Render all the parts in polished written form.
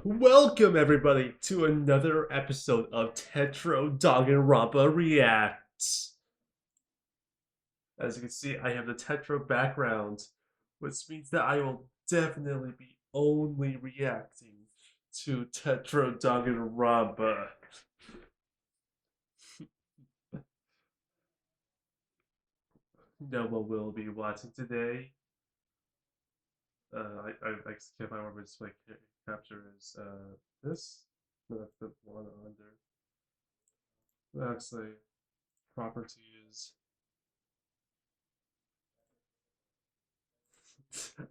Welcome everybody to another episode of Danganronpa Reacts. As you can see, I have the Tetro background, which means that I will definitely be only reacting to Danganronpa. No one will be watching today. I can't find where my display capture is. This? No, that's the one under. Actually, properties.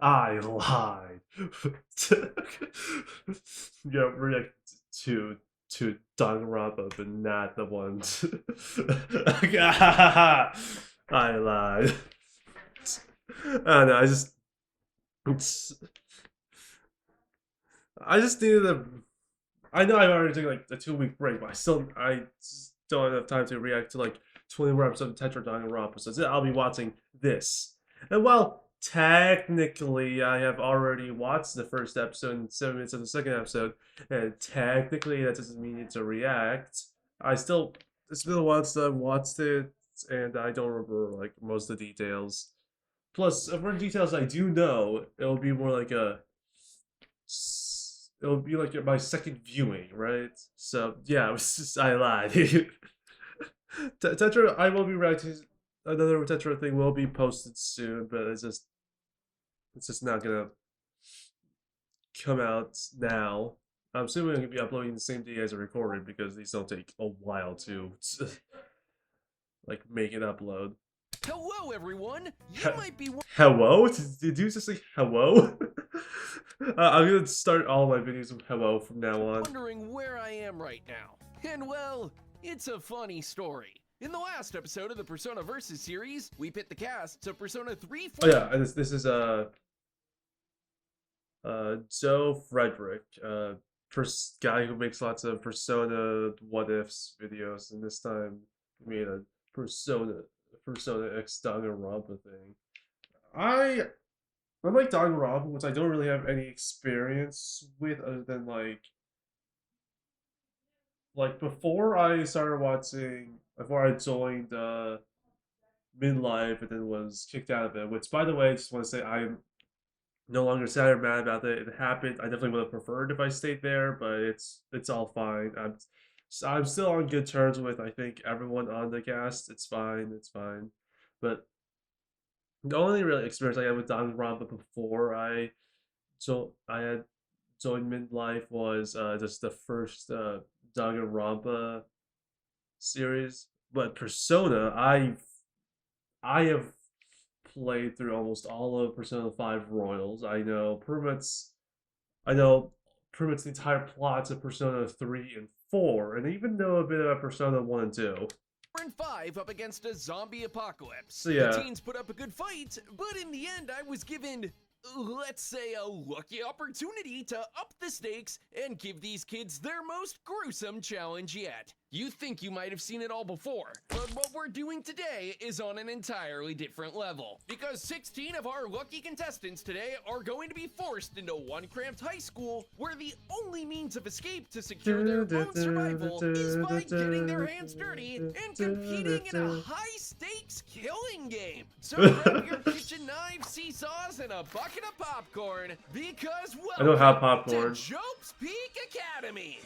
I lied. Yeah, react to Danganronpa, but not the ones. I lied. I don't know. I just needed a. I know I've already taken like a 2 week break, but I just don't have time to react to like 20 more episodes of Danganronpa. So I'll be watching this. And well, technically, I have already watched the first episode and 7 minutes of the second episode, and technically that doesn't mean it's a react. It's been a while since I watched it, and I don't remember like most of the details. Plus, for details I do know, it'll be more like it'll be like my second viewing, right? So yeah, it was just I lied. Tetra, I will be reacting. Another Tetra thing will be posted soon, but it's just not gonna come out now. I'm assuming I'm gonna be uploading the same day as I recorded because these don't take a while to like make it upload. Hello, everyone. You might be. Hello? Did you just say hello? I'm gonna start all my videos with hello from now on. Wondering where I am right now, and well, it's a funny story. In the last episode of the Persona Versus series, we pit the cast to Persona 3. Oh yeah, and this is Joe Frederick, guy who makes lots of Persona what ifs videos, and this time he made a Persona X Danganronpa thing. I like Danganronpa, which I don't really have any experience with other than before I started watching, before I joined Midlife and then was kicked out of it. Which, by the way, I just want to say I'm no longer sad or mad about it. It happened. I definitely would have preferred if I stayed there, but it's all fine. I'm still on good terms with I think everyone on the cast. It's fine. It's fine. But the only real experience I had with Danganronpa before I had joined Midlife was just the first Danganronpa series. But Persona, I have played through almost all of Persona 5 Royals. I know pretty much the entire plots of Persona 3 and 4, and I even know a bit about Persona 1 and 2. And 5 up against a zombie apocalypse. So yeah. The teens put up a good fight, but in the end I was given, let's say, a lucky opportunity to up the stakes and give these kids their most gruesome challenge yet. You think you might have seen it all before, but what we're doing today is on an entirely different level. Because 16 of our lucky contestants today are going to be forced into one cramped high school where the only means of escape to secure their own survival is by getting their hands dirty and competing in a high-stakes killing game. So grab your kitchen knives, seesaws, and a bucket of popcorn, because I don't have popcorn. To Jope's Peak Academy.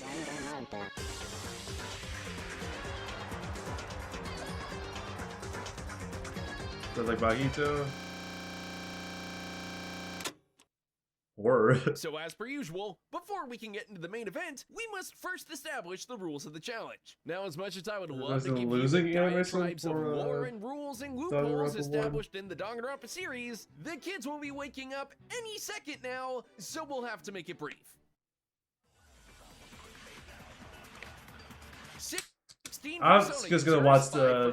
Like Bajito. Or So as per usual, before we can get into the main event, we must first establish the rules of the challenge. Now, as much as I would love to give you the diatribes of lore and rules and loopholes established in the Danganronpa series, the kids will be waking up any second now, so we'll have to make it brief. I'm just gonna watch the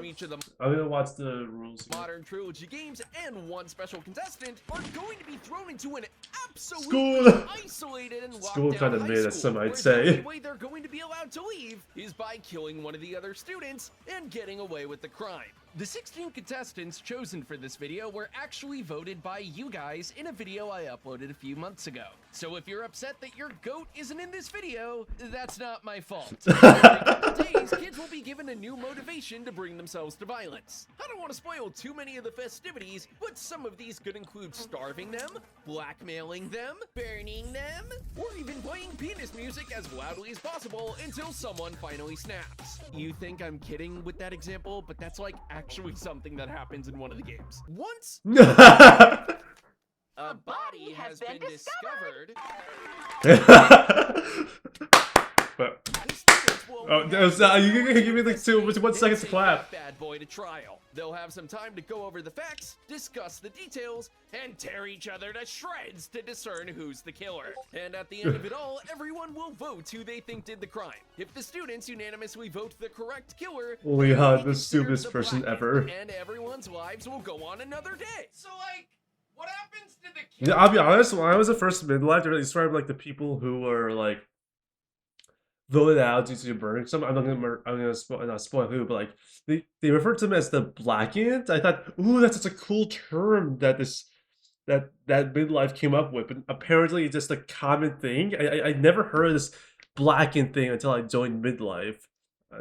rules. Modern trilogy games and one special contestant are going to be thrown into an absolutely isolated and locked school down kind of high made, as school, some might where say. the only way they're going to be allowed to leave is by killing one of the other students and getting away with the crime. The 16 contestants chosen for this video were actually voted by you guys in a video I uploaded a few months ago. So if you're upset that your goat isn't in this video, that's not my fault. Every couple days, kids will be given a new motivation to bring themselves to violence. I don't want to spoil too many of the festivities, but some of these could include starving them, blackmailing them, burning them, or even playing penis music as loudly as possible until someone finally snaps. You think I'm kidding with that example, but that's like actually something that happens in one of the games. Once a body has been discovered. But, you give me like 1 second to clap. Bad boy to trial. They'll have some time to go over the facts, discuss the details, and tear each other to shreds to discern who's the killer. And at the end of it all, everyone will vote who they think did the crime. If the students unanimously vote the correct killer, holy god, the stupidest person ever. And everyone's lives will go on another day. So like, what happens to the killer? Yeah, I'll be honest, when I was the first midlife, they described like the people who were like voted out due to burning some. I'm gonna not spoil who, but like they referred to them as the blackened. I thought, ooh, that's such a cool term that that midlife came up with, but apparently it's just a common thing. I never heard of this blackened thing until I joined midlife.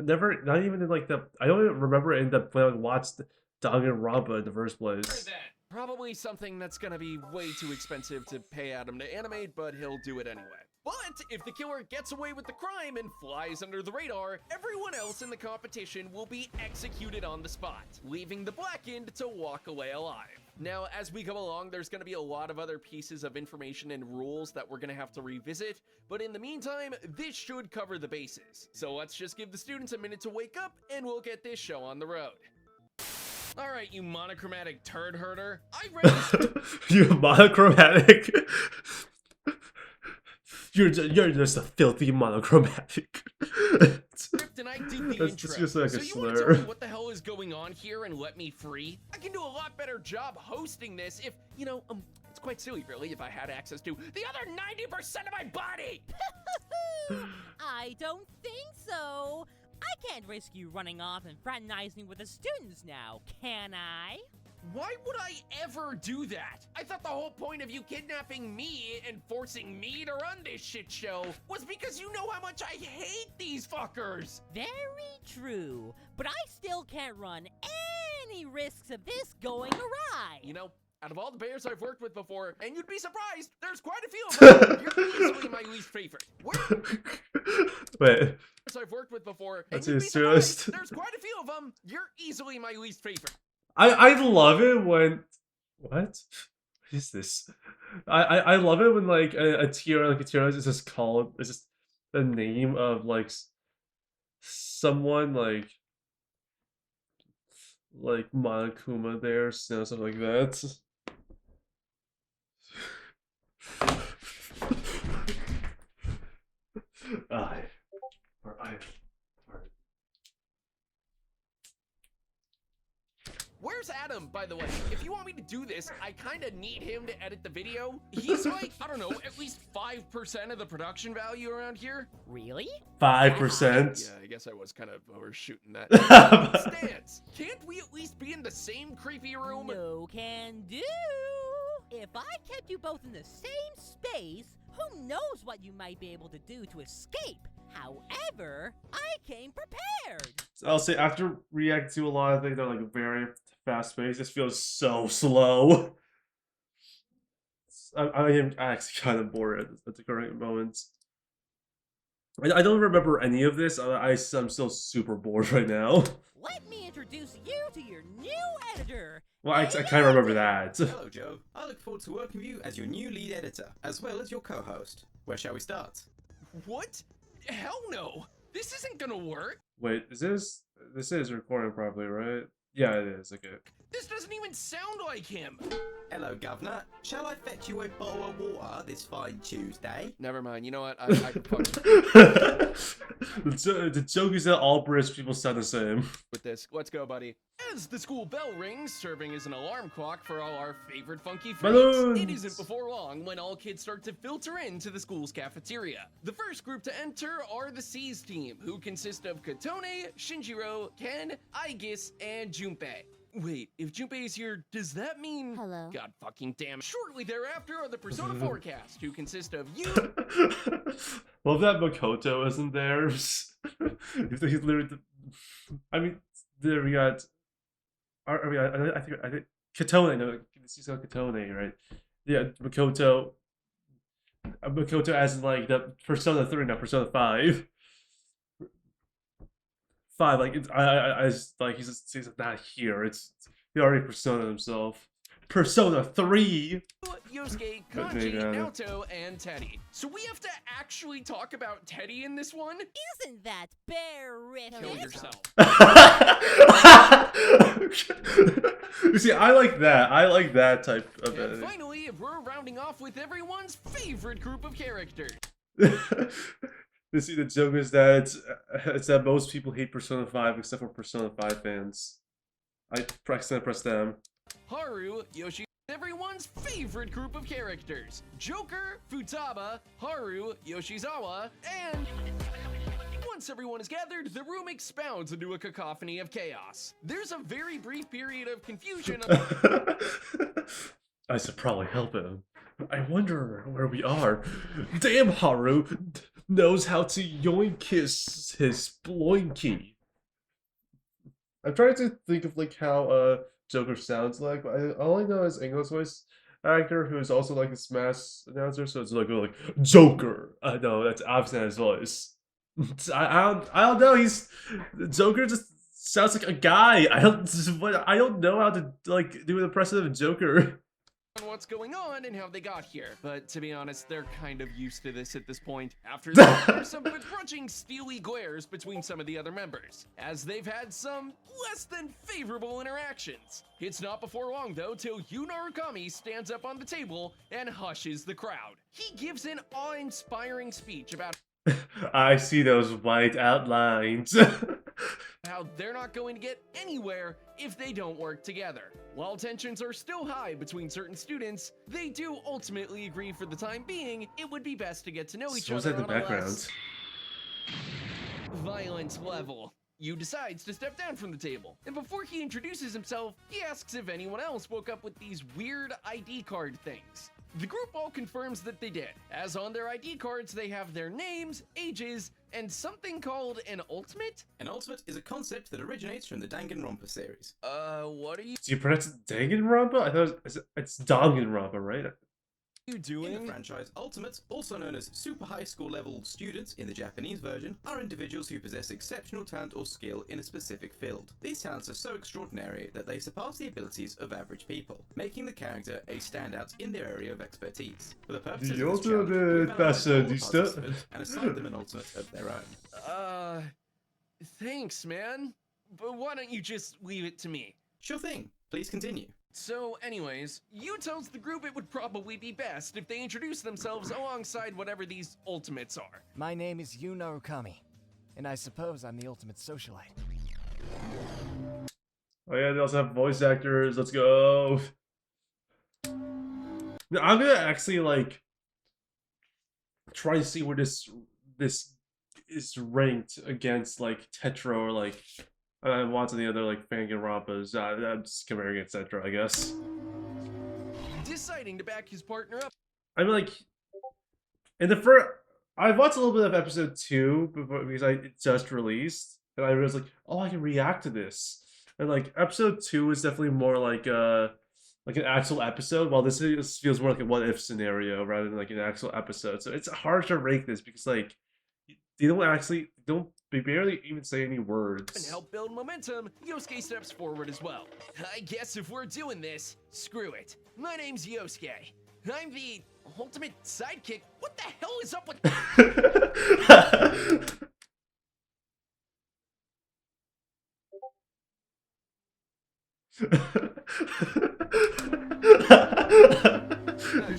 Never, not even in like I don't even remember in when I watched Danganronpa in the first place. Probably something that's gonna be way too expensive to pay Adam to animate, but he'll do it anyway. But if the killer gets away with the crime and flies under the radar, everyone else in the competition will be executed on the spot, leaving the blackened to walk away alive. Now, as we go along, there's going to be a lot of other pieces of information and rules that we're going to have to revisit, but in the meantime, this should cover the bases. So let's just give the students a minute to wake up, and we'll get this show on the road. Alright, you monochromatic turd herder. I read You monochromatic? You're just a filthy monochromatic. and I did the That's intro. just like so a you want to slur. tell me what the hell is going on here and let me free? I can do a lot better job hosting this if, you know, it's quite silly really if I had access to the other 90% of my body. I don't think so. I can't risk you running off and fraternizing with the students now, can I? Why would I ever do that? I thought the whole point of you kidnapping me and forcing me to run this shit show was because you know how much I hate these fuckers. Very true, but I still can't run any risks of this going awry. You know, out of all the bears I've worked with before, and you'd be surprised, there's quite a few of them. You're easily my least favorite. Wait. I've worked with before, and That's you'd be serious. surprised, there's quite a few of them. You're easily my least favorite. I love it when what is this? I love it when like a tier is just called, it's just the name of like someone like Monokuma there, you know, something like that. Where's Adam, by the way? If you want me to do this, I kind of need him to edit the video. He's like, I don't know, at least 5% of the production value around here. Really? 5%. Yeah, I guess I was kind of overshooting that. Stance, can't we at least be in the same creepy room? No can do. If I kept you both in the same space, who knows what you might be able to do to escape? However, I came prepared. I'll say after reacting to a lot of things that are like very fast paced, this feels so slow. I am actually kind of bored at the current moment. I don't remember any of this. I'm still super bored right now. Let me introduce you to your new editor. Well, I kind of remember that. Hello, Joe. I look forward to working with you as your new lead editor, as well as your co-host. Where shall we start? What? Hell no! This isn't gonna work! Wait, this is recording properly, right? Yeah, it is. Okay. This doesn't even sound like him! Hello, Governor. Shall I fetch you a bowl of water this fine Tuesday? Never mind, you know what? I can fuck The joke is that all British people sound the same. with this. Let's go, buddy. As the school bell rings, serving as an alarm clock for all our favorite funky freaks, Balloons! it isn't before long when all kids start to filter into the school's cafeteria. The first group to enter are the C's team, who consist of Katone, Shinjiro, Ken, Aigis, and Junpei. Wait, if Junpei is here, does that mean... Hello. God fucking damn. Shortly thereafter are the Persona 4 cast, who consist of you... Well, if that Makoto isn't there, he's literally... I mean, there we got... I mean, I think Katone, no, this is Katone, right? Yeah, Makoto as in, like, the Persona 3, not Persona 5. 5, like, like, he's not here. He already Persona himself. Persona 3! Yosuke, Kanji, Naoto, and Teddy. So we have to actually talk about Teddy in this one? Isn't that berrific? Kill yourself. You see, I like that. I like that type of And editing. finally, we're rounding off with everyone's favorite group of characters. You see, the joke is that it's that most people hate Persona 5 except for Persona 5 fans. I press them. Haru, Yoshi, everyone's favorite group of characters. Joker, Futaba, Haru, Yoshizawa, and... Once everyone is gathered, the room expounds into a cacophony of chaos. There's a very brief period of confusion. I should probably help him. I wonder where we are. Damn, Haru knows how to yoink his bloinky. I'm trying to think of like how Joker sounds like, but I only know his English voice actor who is also like the Smash announcer, so it's like Joker. No, that's obviously not his voice. I don't know. Joker just sounds like a guy. I don't know how to like do an impression of Joker. On what's going on and how they got here. But to be honest, they're kind of used to this at this point. After that, there's some begrudging steely glares between some of the other members, as they've had some less than favorable interactions. It's not before long, though, till Yu Narukami stands up on the table and hushes the crowd. He gives an awe-inspiring speech about I see those white outlines. how they're not going to get anywhere if they don't work together. While tensions are still high between certain students, they do ultimately agree for the time being it would be best to get to know each So was other that the on a background? less violent level. Yu decides to step down from the table, and before he introduces himself, he asks if anyone else woke up with these weird ID card things. The group all confirms that they did, as on their ID cards they have their names, ages, and something called an ultimate? An ultimate is a concept that originates from the Danganronpa series. What are you Do you pronounce it Danganronpa? I thought it's Danganronpa, right? doing? In the franchise, ultimates, also known as super high school level students in the Japanese version, are individuals who possess exceptional talent or skill in a specific field. These talents are so extraordinary that they surpass the abilities of average people, making the character a standout in their area of expertise. For the purposes The of this challenge, ultimate we've analysed all the fashionista. participants and assigned them an ultimate of their own. Thanks, man. But why don't you just leave it to me? Sure thing, please continue. So anyways, Yu tells the group it would probably be best if they introduce themselves alongside whatever these ultimates are. My name is Yu Narukami, and I suppose I'm the ultimate socialite. Oh yeah, they also have voice actors. Let's go. Now, I'm gonna actually like try to see where this is ranked against like Tetra or like lots of the other like Danganronpas. I'm just comparing against Tetra, I guess. Deciding to back his partner up. I mean, like in the first, I watched a little bit of episode 2 because it just released, and I was like, oh, I can react to this. And like episode 2 is definitely more like an actual episode, while this feels more like a what if scenario rather than like an actual episode. So it's hard to rank this because like they barely even say any And words. help build momentum, Yosuke steps forward as well. I guess if we're doing this, screw it. My name's Yosuke. I'm the ultimate sidekick. What the hell is up with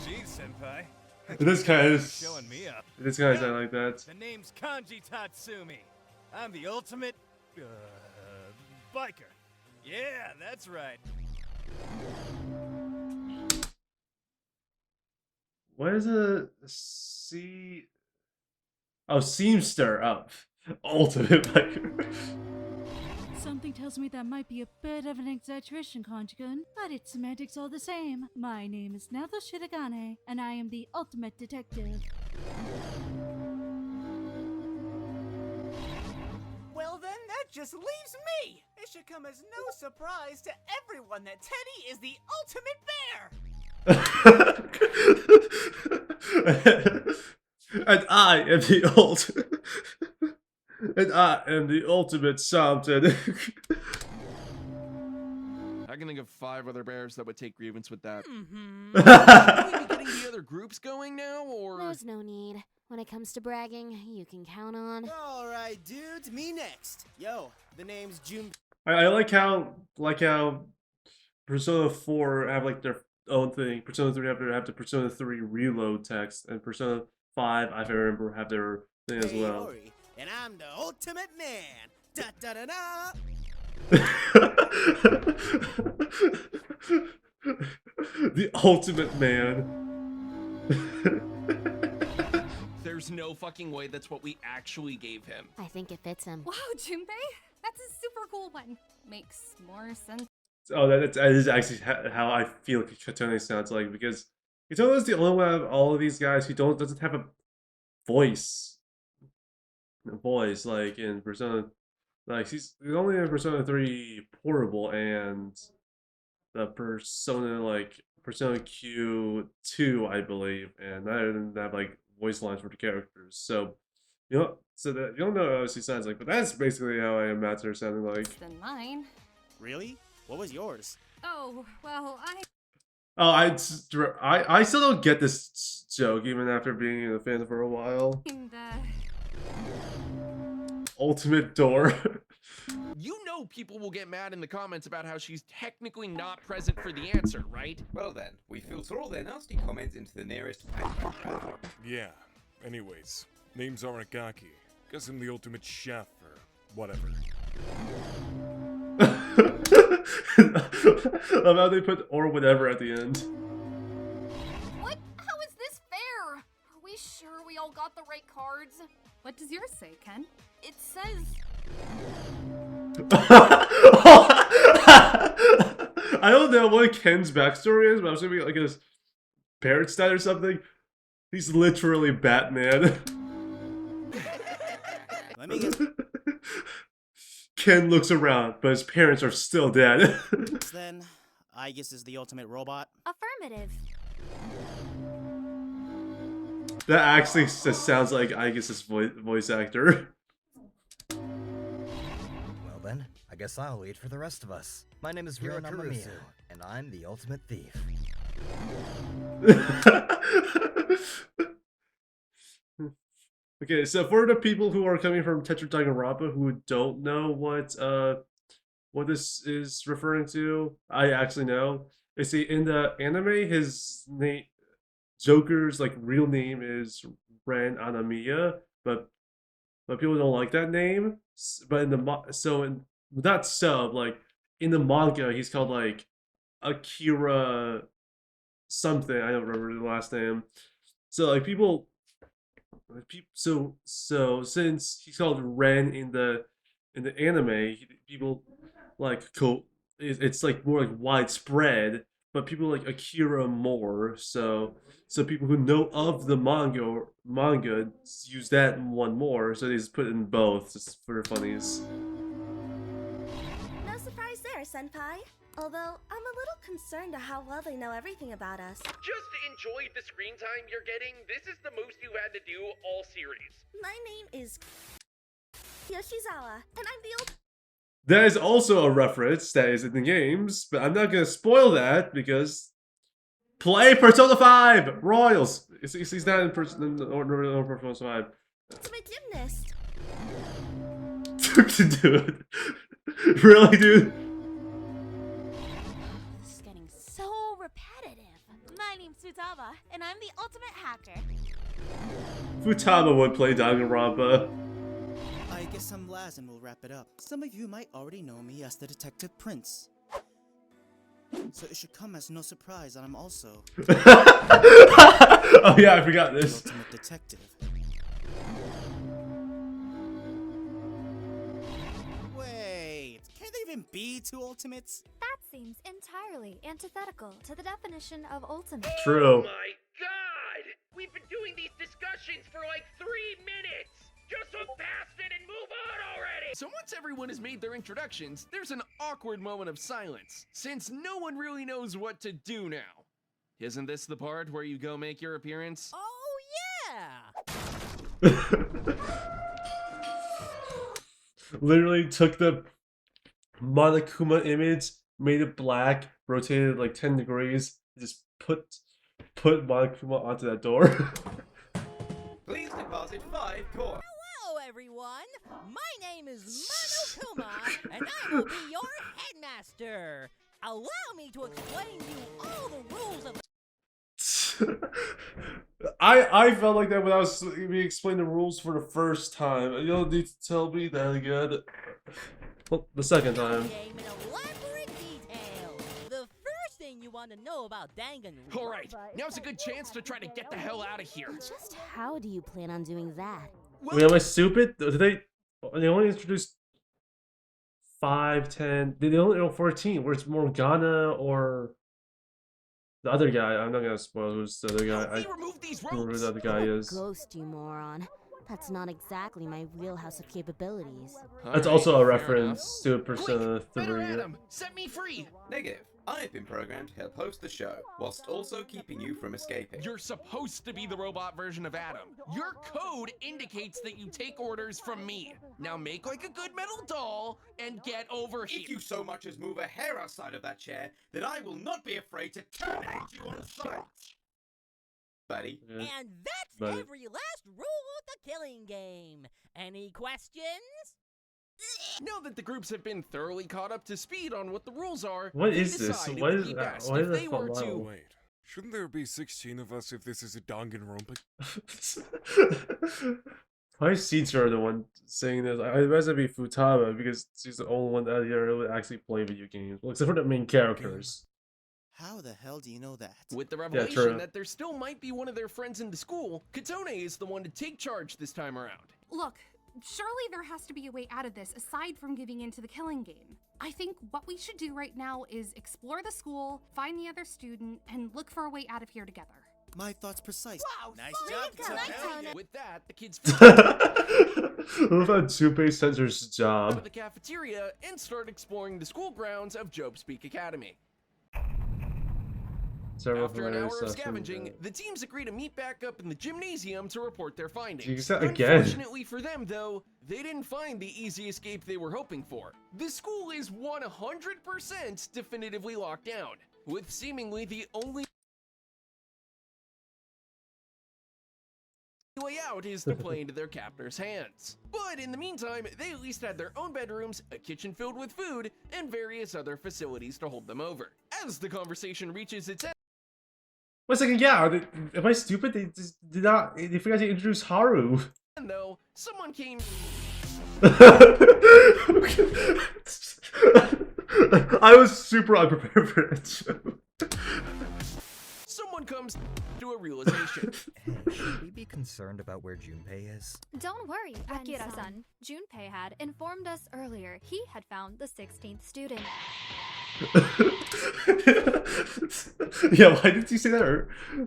Geez, senpai. This kind of Showing me up. this kind of sound like that. The name's Kanji Tatsumi. I'm the ultimate, biker. Yeah, that's right. What is a C? Oh, Seamster. Oh, ultimate biker. Something tells me that might be a bit of an exaggeration, Conjugan, but it's semantics all the same. My name is Nathal Shiragane, and I am the ultimate detective. Well then, that just leaves me! It should come as no surprise to everyone that Teddy is the ultimate bear! And I am the and I am the ultimate Something. I can think of 5 other bears that would take grievance with that. Mm-hmm. Should we be getting the other groups going now, or? There's no need. When it comes to bragging, you can count on. Alright, dudes, me next. Yo, the name's June. I like how Persona 4 have like their own thing. Persona 3 have the Persona 3 reload text, and Persona 5, I remember, have their thing as well. Ori, and I'm the ultimate man. Da da da da. The ultimate man. There's no fucking way that's what we actually gave him. I think it fits him. Wow, Junpei, that's a super cool one. Makes more sense. Oh, that is actually how I feel Katone sounds like, because Katone is the only one of all of these guys who doesn't have a voice. Like in Persona, like he's only in Persona 3 Portable and the Persona Q2, I believe, and that didn't have like voice lines for the characters. So that you don't know how she sounds like, but that's basically how I imagine her sounding like. Than mine. Really? What was yours? Oh, well, Oh, I still don't get this joke even after being in the fan for a while. Ultimate door. You know people will get mad in the comments about how she's technically not present for the answer, right? Well then, we filter all their nasty comments into the nearest Yeah, anyways, name's Aragaki. Guess I'm the ultimate chef or whatever. Love how they put or whatever at the end. what? How is this fair? Are we sure we all got the right cards? What does yours say, Ken? It says... I don't know what Ken's backstory is, but I'm assuming like his parents died or something. He's literally Batman. Let me guess. Ken looks around, but his parents are still dead. Then, I guess is the ultimate robot. Affirmative. That actually just sounds like Aigis' voice actor. Well then, I guess I'll lead for the rest of us. My name is Ren Amamiya, and I'm the ultimate thief. Okay, so for the people who are coming from Tetra Danganronpa who don't know what this is referring to, I actually know. You see, in the anime, his name, Joker's like real name is Ren Anamiya, but people don't like that name. But in the in the manga, he's called like Akira something. I don't remember the last name. So like people so since he's called Ren in the anime, people like it's like more like widespread, but people like Akira more. So people who know of the manga use that one more. So they just put it in both just for funnies. No surprise there, Senpai. Although, I'm a little concerned at how well they know everything about us. Just enjoy the screen time you're getting. This is the most you've had to do all series. My name is Yoshizawa, and I'm the old. That is also a reference that is in the games, but I'm not gonna spoil that because play Persona 5 Royals. He's not in Persona 5. Ultimate gymnast. Dude, really, dude? This is getting so repetitive. My name's Futaba, and I'm the ultimate hacker. Futaba would play Danganronpa. I guess I'm last and we'll wrap it up. Some of you might already know me as the Detective Prince. So it should come as no surprise that I'm also Oh yeah, I forgot the this. ultimate detective. Wait, even be two ultimates? That seems entirely antithetical to the definition of ultimate. True. Oh my god! We've been doing these discussions for like 3 minutes! Just look past it and move on already! So once everyone has made their introductions, there's an awkward moment of silence, since no one really knows what to do now. Isn't this the part where you go make your appearance? Oh, yeah! Literally took the Monokuma image, made it black, rotated like 10 degrees, just put Monokuma onto that door. Please deposit 5 coins. Hello, everyone! My name is Monokuma, and I will be your headmaster! Allow me to explain to you all the rules of the I felt like that when I was being explained the rules for the first time. You don't need to tell me that again. Well, the second time. game in elaborate detail. The first thing you want to know about Danganronpa. Alright, now's a good chance to try to get the hell out of here. Just how do you plan on doing that? Wait, am I stupid? They only introduced 5, 10. They only know 14. Where it's Morgana or the other guy. I'm not gonna spoil who's the other guy. I remove these remember who ropes. the other guy is. Ghost, you moron. That's not exactly my wheelhouse of capabilities. That's also a reference to Persona Quick, better 3. Adam, set me free. Negative. I have been programmed to help host the show, whilst also keeping you from escaping. You're supposed to be the robot version of Adam. Your code indicates that you take orders from me. Now make like a good metal doll and get over here. If you so much as move a hair outside of that chair, then I will not be afraid to terminate you on sight. Buddy. Yeah. And that's Buddy. every last rule of the killing game. Any questions? Now that the groups have been thoroughly caught up to speed on what the rules are, What they is this? decide it Why would is be that? best Why if is that they were so to. loud? Wait, shouldn't there be 16 of us if this is a Danganronpa? Why is Teacher the one saying this? I'd rather be Futaba because she's the only one out here who would actually play video games. Well, except for the main characters. How the hell do you know that? With the true. revelation that there still might be one of their friends in the school, Katone is the one to take charge this time around. Look, surely there has to be a way out of this aside from giving in to the killing game. I think what we should do right now is explore the school, find the other student, and look for a way out of here together. My thoughts precise. Wow, Nice way job, to go, Katone. With that, the kids I love how Junpei censors his out of job. the cafeteria and start exploring the school grounds of Job Speak Academy. Several After an hilarious hour of stuff from scavenging, the- the teams agree to meet back up in the gymnasium to report their findings. You said again. Unfortunately for them, though, they didn't find the easy escape they were hoping for. The school is 100% definitively locked down, with seemingly the only way out is to play into their captors' hands. But in the meantime, they at least had their own bedrooms, a kitchen filled with food, and various other facilities to hold them over. As the conversation reaches its end, Wait a second, yeah, am I stupid? They just did not, they forgot to introduce Haru. though, someone came I was super unprepared for that show. someone comes to a realization. Hey, should we be concerned about where Junpei is? Don't worry, Akira-san. Akira-san. Junpei had informed us earlier he had found the 16th student. Yeah, why did you say that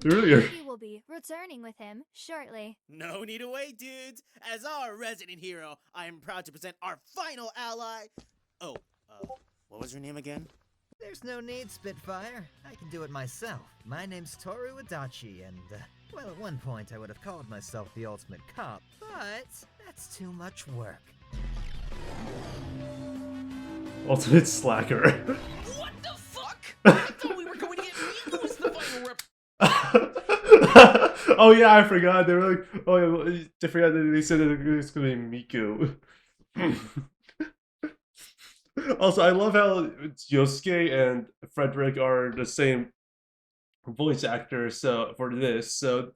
earlier? He will be returning with him shortly. No need to wait, dudes. As our resident hero, I am proud to present our final ally. Oh, what was your name again? There's no need, Spitfire. I can do it myself. My name's Toru Adachi, and, well, at one point I would have called myself the ultimate cop, but that's too much work. Ultimate slacker. What the fuck? I thought we were going to get Miku as the final rep. Oh yeah, I forgot. They were like, oh yeah, I forgot that they said that it was gonna be Miku. Also, I love how Yosuke and Frederick are the same voice actors for this, so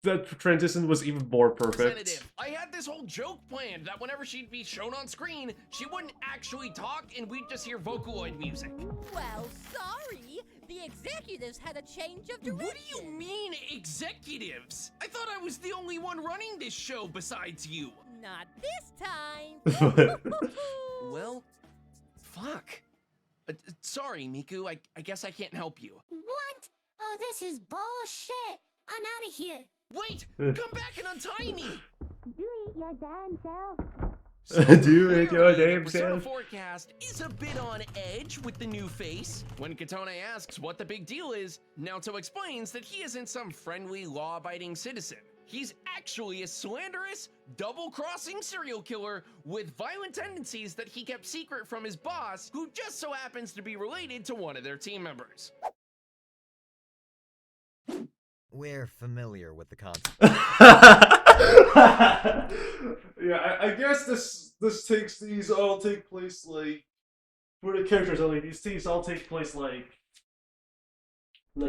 that transition was even more perfect. Representative, I had this whole joke planned that whenever she'd be shown on screen, she wouldn't actually talk and we'd just hear Vocaloid music. Well, sorry. The executives had a change of direction. What do you mean, executives? I thought I was the only one running this show besides you. Not this time. Well, fuck? Sorry, Miku. I guess I can't help you. What? Oh, this is bullshit. I'm out of here. Wait! Come back and untie me! Do it your damn self. Do it your Clearly, damn the Persona self. forecast is a bit on edge with the new face. When Katone asks what the big deal is, Naoto explains that he isn't some friendly, law-abiding citizen. He's actually a slanderous, double-crossing serial killer with violent tendencies that he kept secret from his boss, who just so happens to be related to one of their team members. We're familiar with the concept. Yeah, I guess these all take place like for the characters only. These things all take place like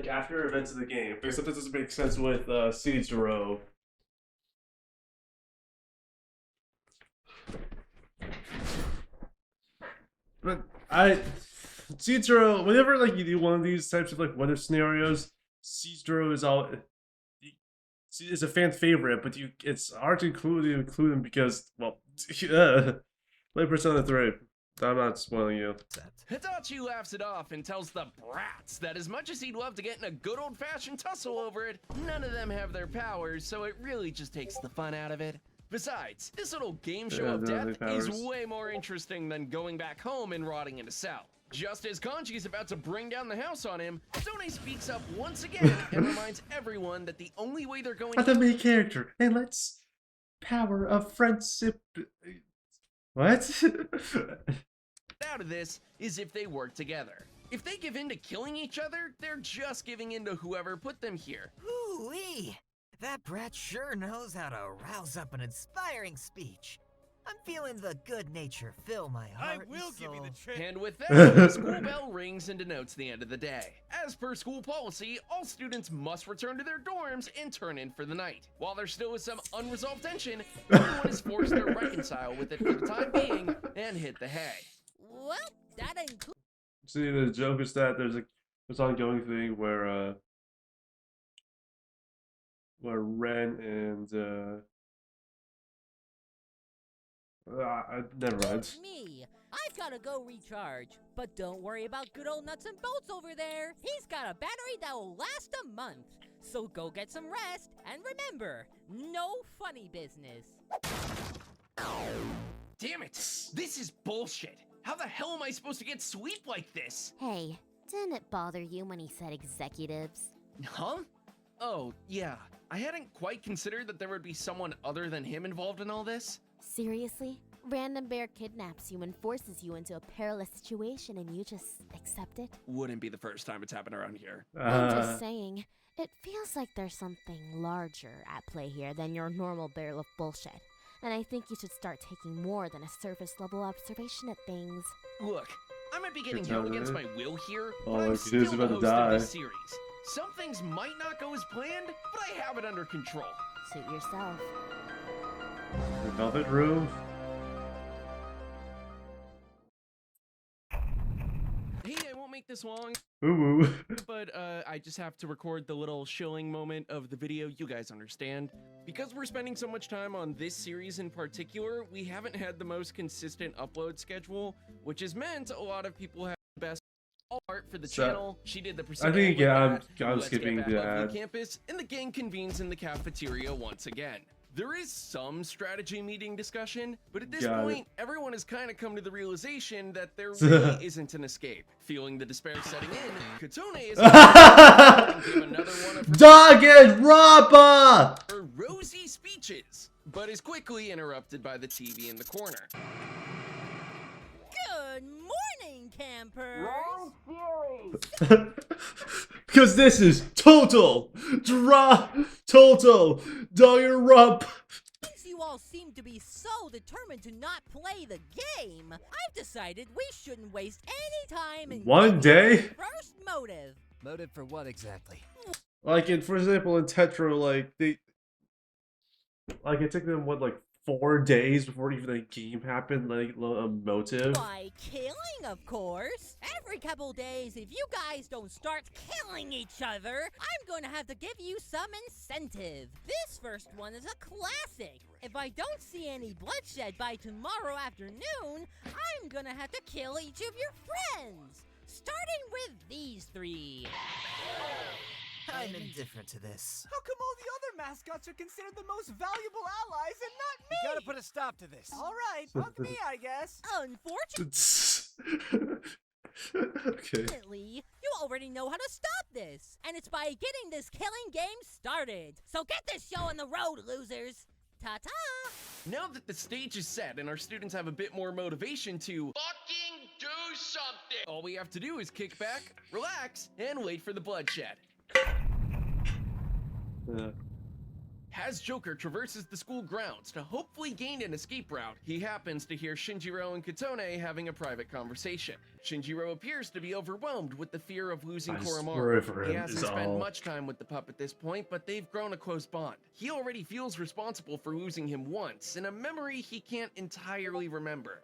after events of the game. Except this doesn't make sense with Seizuro. But Seizuro, whenever like you do one of these types of like weather scenarios, Seizuro is a fan favorite, but it's hard to include him because, well, play Persona 3. I'm not spoiling you. Hitachi laughs it off and tells the brats that as much as he'd love to get in a good old-fashioned tussle over it, none of them have their powers, so it really just takes the fun out of it. Besides, this little game show of death is way more interesting than going back home and rotting in a cell. Just as Kanji's about to bring down the house on him, Sone speaks up once again and reminds everyone that the only way they're going I'm the main character, and let's power of friendship. What? out of this is if they work together. If they give in to killing each other, they're just giving in to whoever put them here. Ooh-wee! That brat sure knows how to rouse up an inspiring speech. I'm feeling the good nature fill my heart. I will give you the trick. And with that, the school bell rings and denotes the end of the day. As per school policy, all students must return to their dorms and turn in for the night. While there still is some unresolved tension, everyone is forced to reconcile with it for the time being and hit the hay. Well, that includes. See, the joke is that there's this ongoing thing where Ren and never mind. Me. I've gotta go recharge. But don't worry about good old nuts and bolts over there. He's got a battery that will last a month. So go get some rest, and remember, no funny business. Damn it! This is bullshit! How the hell am I supposed to get sweep like this? Hey, didn't it bother you when he said executives? Huh? Oh, yeah. I hadn't quite considered that there would be someone other than him involved in all this. Seriously? Random bear kidnaps you and forces you into a perilous situation and you just accept it? Wouldn't be the first time it's happened around here. I'm just saying, it feels like there's something larger at play here than your normal barrel of bullshit. And I think you should start taking more than a surface-level observation at things. Look, I might be getting held against my will here, but Oh, I'm like still he is the about to host of this die. series. Some things might not go as planned, but I have it under control. Suit yourself. The velvet room. Hey, I won't make this long, Ooh. but I just have to record the little shilling moment of the video, you guys understand. Because we're spending so much time on this series in particular, we haven't had the most consistent upload schedule, which has meant a lot of people have the best art for the channel. She did the I think I'm Let's skipping Get Back Lovely that. Campus, and the gang convenes in the cafeteria once again. There is some strategy meeting discussion, but at this point, everyone has kind of come to the realization that there really isn't an escape. Feeling the despair setting in, Katone is give another one of Danganronpa! her rosy speeches, but is quickly interrupted by the TV in the corner. Good morning, campers. Because this is total Danganronpa. Since you all seem to be so determined to not play the game, I've decided we shouldn't waste any time in One day? first motive. Motive for what exactly? Like for example, in Tetra, like it took them what, like 4 days before even the game happened, like a motive. By killing, of course. Every couple days, if you guys don't start killing each other, I'm going to have to give you some incentive. This first one is a classic. If I don't see any bloodshed by tomorrow afternoon, I'm going to have to kill each of your friends. Starting with these 3. I'm indifferent to this. How come all the other mascots are considered the most valuable allies and not me? We gotta put a stop to this. All right, up to me, I guess. Okay. Unfortunately, you already know how to stop this. And it's by getting this killing game started. So get this show on the road, losers. Ta-ta! Now that the stage is set and our students have a bit more motivation to fucking do something, all we have to do is kick back, relax, and wait for the bloodshed. As Joker traverses the school grounds to hopefully gain an escape route, he happens to hear Shinjiro and Katone having a private conversation. Shinjiro appears to be overwhelmed with the fear of losing Koromaru. He hasn't spent much time with the pup at this point, but they've grown a close bond. He already feels responsible for losing him once, in a memory he can't entirely remember.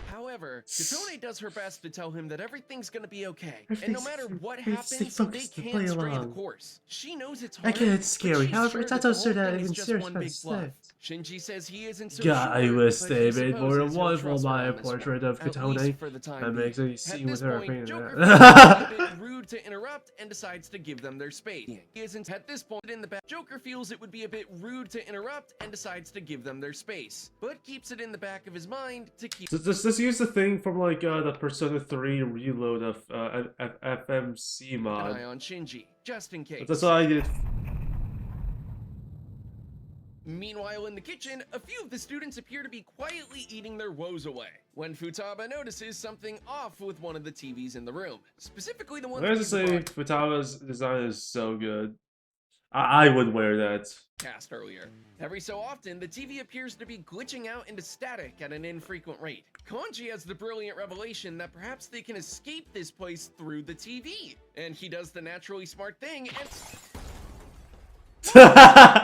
However, Katone does her best to tell him that everything's gonna be okay, and no matter what happens, they can't stray the course. She knows it's hard. I get it's scary, however, it's not so that even just one big bluff. Shinji says he isn't so God, I sure, wish but they he made more than supposes one he'll for trust her my on this portrait one, of at Katone. least for the time That makes being. any scene At with this her point, painting Joker that. feels it would be a bit rude to interrupt and decides to give them their space. He isn't at this point in the back. Joker feels it would be a bit rude to interrupt and decides to give them their space, but keeps it in the back of his mind to keep. So let's use the thing from like the Persona 3 reload of FMC mod. An eye on Shinji, just in case. That's what I did. Meanwhile, in the kitchen, a few of the students appear to be quietly eating their woes away, when Futaba notices something off with one of the TVs in the room, specifically the one I have to say, Futaba's design is so good. I would wear that. Cast earlier. Every so often, the TV appears to be glitching out into static at an infrequent rate. Kanji has the brilliant revelation that perhaps they can escape this place through the TV, and he does the naturally smart thing and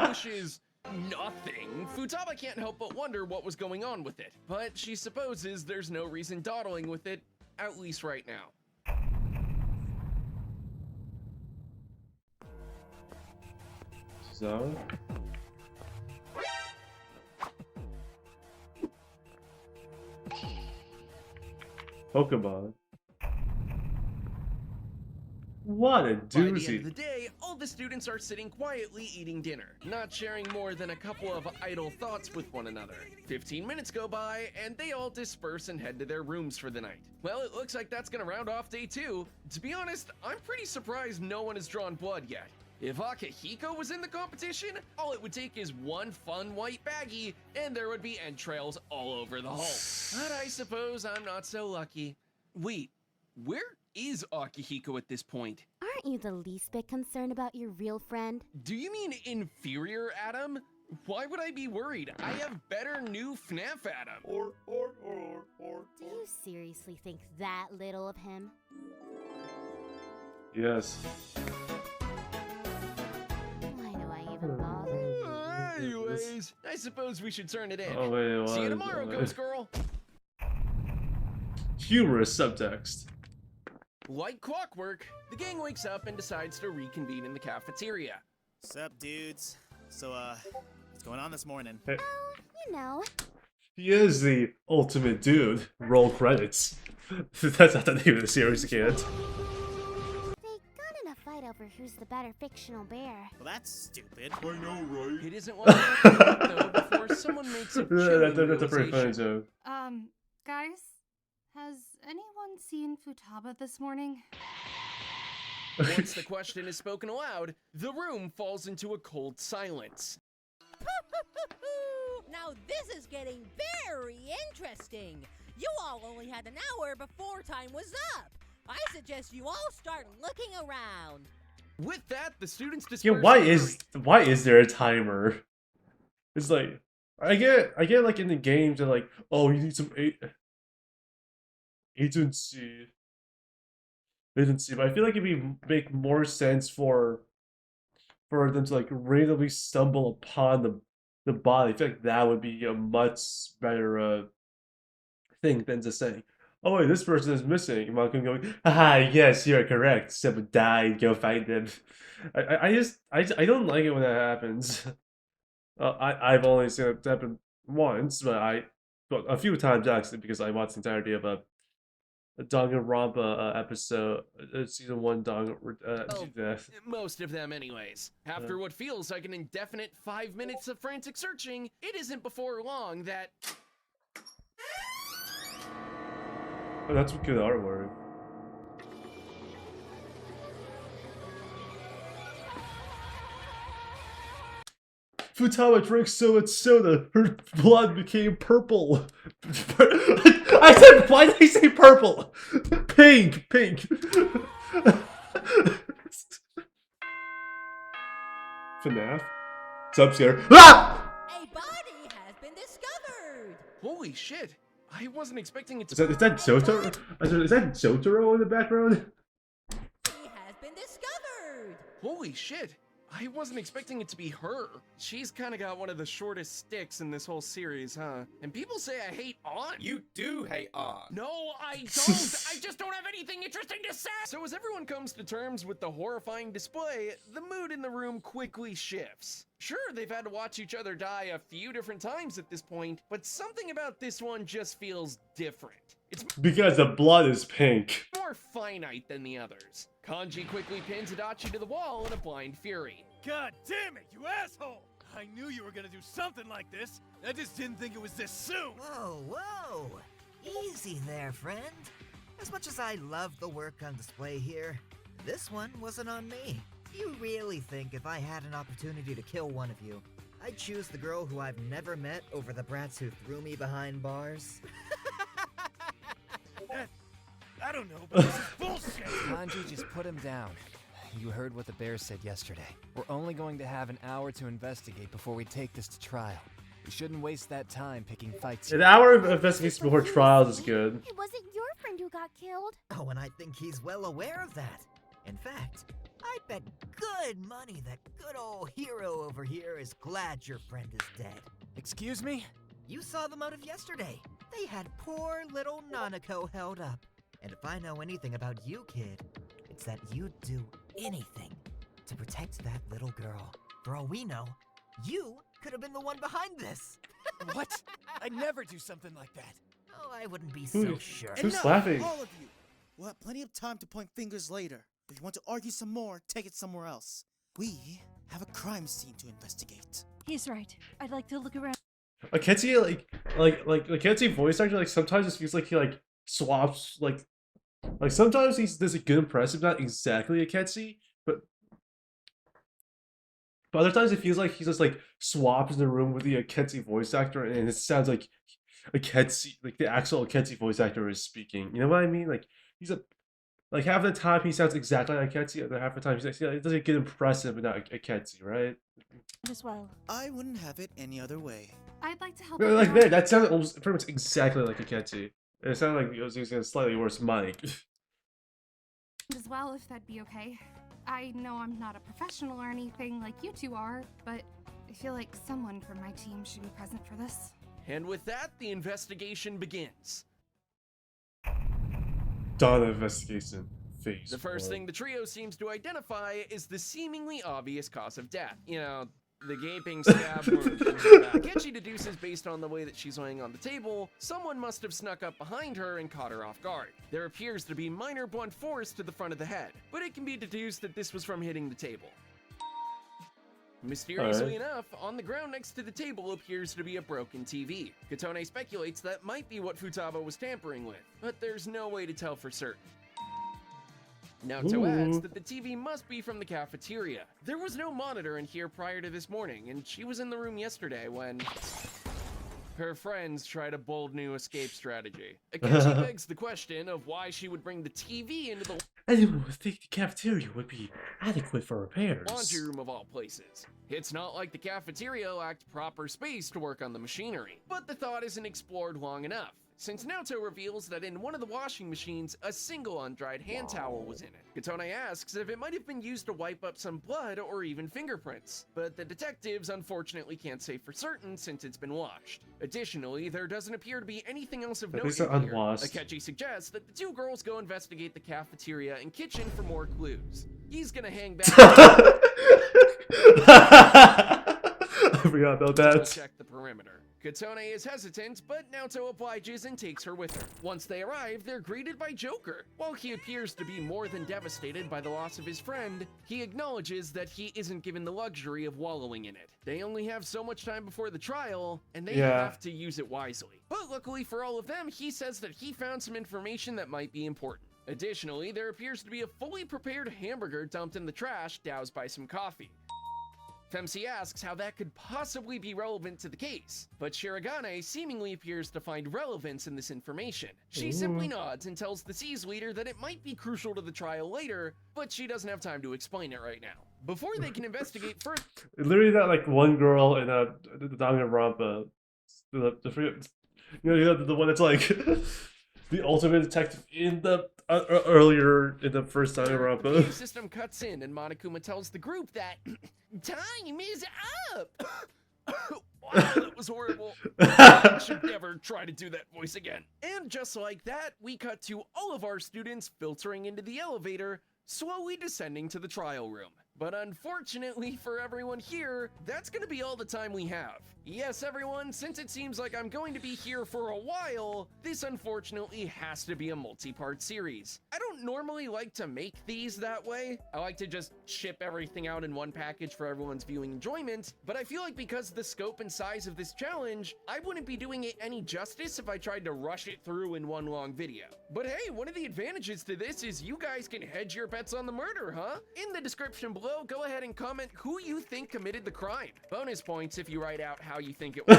pushes nothing. Futaba can't help but wonder what was going on with it, but she supposes there's no reason dawdling with it, at least right now. So? Pokemon. What a By the end of doozy. the day, all the students are sitting quietly eating dinner, not sharing more than a couple of idle thoughts with one another. 15 minutes go by, and they all disperse and head to their rooms for the night. Well, it looks like that's gonna round off day 2. To be honest, I'm pretty surprised no one has drawn blood yet. If Akihiko was in the competition, all it would take is one fun white baggie, and there would be entrails all over the hole. But I suppose I'm not so lucky. Wait, where is Akihiko at this point? Aren't you the least bit concerned about your real friend? Do you mean inferior Adam? Why would I be worried? I have better new FNAF Adam. Do you seriously think that little of him? Yes. Why do I even bother? Anyways, I suppose we should turn it in. Oh, wait, what? See you tomorrow, Ghost Girl. Humorous subtext. Like clockwork, the gang wakes up and decides to reconvene in the cafeteria. Sup, dudes? So, what's going on this morning? Hey. Oh, you know. He is the ultimate dude. Roll credits. That's not the name of the series, kid. They got in a fight over who's the better fictional bear. Well, that's stupid. I know, right? It isn't long enough to wait, though, before someone makes a chilling That's a pretty funny realization. joke. Guys, has anyone seen Futaba this morning? Once the question is spoken aloud, the room falls into a cold silence. Now this is getting very interesting. You all only had an hour before time was up. I suggest you all start looking around. With that, the students disperse. Yeah, why is there a timer? It's like I get like in the games they're like, oh, you need some agency, but I feel like it'd make more sense for them to like randomly stumble upon the body. I feel like that would be a much better thing than just saying, "Oh wait, this person is missing." And Malcolm going, "Haha, yes, you're correct. Someone died. Go find them." I don't like it when that happens. I've only seen it happen once, but a few times actually because I watched the entirety of a Danganronpa episode, season one Well, yeah. most of them anyways. After what feels like an indefinite 5 minutes of frantic searching, it isn't before long that... Oh, that's good artwork. Futaba drank so much soda, her blood became purple. I said, why did I say purple? Pink, pink. FNAF? Jump scare. Ah! A body has been discovered! Holy shit! I wasn't expecting it to... Is that Jotaro? Is that Jotaro in the background? He has been discovered! Holy shit! I wasn't expecting it to be her. She's kind of got one of the shortest sticks in this whole series, huh? And people say I hate On. You do hate On. No, I don't. I just don't have anything interesting to say. So as everyone comes to terms with the horrifying display, the mood in the room quickly shifts. Sure, they've had to watch each other die a few different times at this point, but something about this one just feels different. It's Because the blood is pink. more finite than the others. Kanji quickly pins Adachi to the wall in a blind fury. God damn it, you asshole! I knew you were gonna do something like this. I just didn't think it was this soon. Whoa, whoa! Easy there, friend. As much as I love the work on display here, this one wasn't on me. You really think if I had an opportunity to kill one of you, I'd choose the girl who I've never met over the brats who threw me behind bars? I don't know, but this is bullshit! Kanji, just put him down. You heard what the bear said yesterday. We're only going to have an hour to investigate before we take this to trial. We shouldn't waste that time picking fights. An hour of investigation before trials is good. It wasn't your friend who got killed. Oh, and I think he's well aware of that. In fact, I bet good money that good old hero over here is glad your friend is dead. Excuse me? You saw the motive yesterday. They had poor little Nanako held up. And if I know anything about you, kid, it's that you'd do anything to protect that little girl. For all we know, you could have been the one behind this. What? I'd never do something like that. Oh, I wouldn't be so sure. Who's Enough, laughing? all of you. We'll have plenty of time to point fingers later. If you want to argue some more, take it somewhere else. We have a crime scene to investigate. He's right. I'd like to look around. Akechi, Akechi voice actor, like sometimes it feels like he like swaps like sometimes he does a good impression, not exactly Akechi, but other times it feels like he just like swaps in the room with the Akechi voice actor, and it sounds like Akechi, like the actual Akechi voice actor is speaking. You know what I mean? Like like half the time he sounds exactly like Akechi, other half the time he's like, it doesn't get impressive, but not Akechi, right? As well. I wouldn't have it any other way. I'd like to help. Like you that, out. that sounded almost pretty much exactly like Akechi. It sounded like he was using a slightly worse mic. As well, if that'd be okay. I know I'm not a professional or anything like you two are, but I feel like someone from my team should be present for this. And with that, the investigation begins. Dawn investigation phase. The first 4. thing the trio seems to identify is the seemingly obvious cause of death. You know, the gaping stab wound in her back. Akechi deduces based on the way that she's laying on the table, someone must have snuck up behind her and caught her off guard. There appears to be minor blunt force to the front of the head, but it can be deduced that this was from hitting the table. Mysteriously enough, on the ground next to the table appears to be a broken TV. Katone speculates that might be what Futaba was tampering with, but there's no way to tell for certain. Naoto adds that the TV must be from the cafeteria. There was no monitor in here prior to this morning, and she was in the room yesterday when her friends tried a bold new escape strategy. Akechi begs the question of why she would bring the TV into the Anyone would think the cafeteria would be adequate for repairs. laundry room of all places. It's not like the cafeteria lacked proper space to work on the machinery, but the thought isn't explored long enough. since Naoto reveals that in one of the washing machines, a single undried hand towel was in it. Katone asks if it might have been used to wipe up some blood or even fingerprints, but the detectives unfortunately can't say for certain since it's been washed. Additionally, there doesn't appear to be anything else of At note least in they're here. unwashed. Akechi suggests that the two girls go investigate the cafeteria and kitchen for more clues. He's gonna hang back. I forgot about We'll that. check the perimeter. Katone is hesitant, but Naoto obliges and takes her with her. Once they arrive, they're greeted by Joker. While he appears to be more than devastated by the loss of his friend, he acknowledges that he isn't given the luxury of wallowing in it. They only have so much time before the trial, and they have to use it wisely. But luckily for all of them, he says that he found some information that might be important. Additionally, there appears to be a fully prepared hamburger dumped in the trash, doused by some coffee. Femsi asks how that could possibly be relevant to the case, but Shirogane seemingly appears to find relevance in this information. She simply nods and tells the C's leader that it might be crucial to the trial later, but she doesn't have time to explain it right now. Before they can investigate further... Literally that like one girl in the Danganronpa, the one that's like the ultimate detective in the earlier in the first Danganronpa. The system cuts in and Monokuma tells the group that time is up. Wow, that was horrible. I should never try to do that voice again. And just like that, we cut to all of our students filtering into the elevator, slowly descending to the trial room. But unfortunately for everyone here, that's gonna be all the time we have. Yes, everyone, since it seems like I'm going to be here for a while, this unfortunately has to be a multi-part series. I don't normally like to make these that way. I like to just ship everything out in one package for everyone's viewing enjoyment, but I feel like because of the scope and size of this challenge, I wouldn't be doing it any justice if I tried to rush it through in one long video. But hey, one of the advantages to this is you guys can hedge your bets on the murder, huh? In the description below, go ahead and comment who you think committed the crime. Bonus points if you write out how you think it was.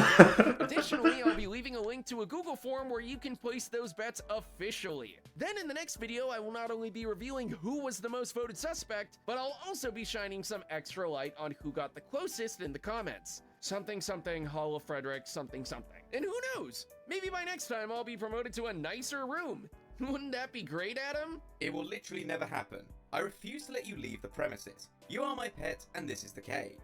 Additionally, I'll be leaving a link to a Google form where you can place those bets officially. Then in the next video, I will not only be revealing who was the most voted suspect, but I'll also be shining some extra light on who got the closest in the comments. Something something Hall of Frederick something something. And who knows? Maybe by next time I'll be promoted to a nicer room. Wouldn't that be great, Adam? It will literally never happen. I refuse to let you leave the premises. You are my pet, and this is the cage.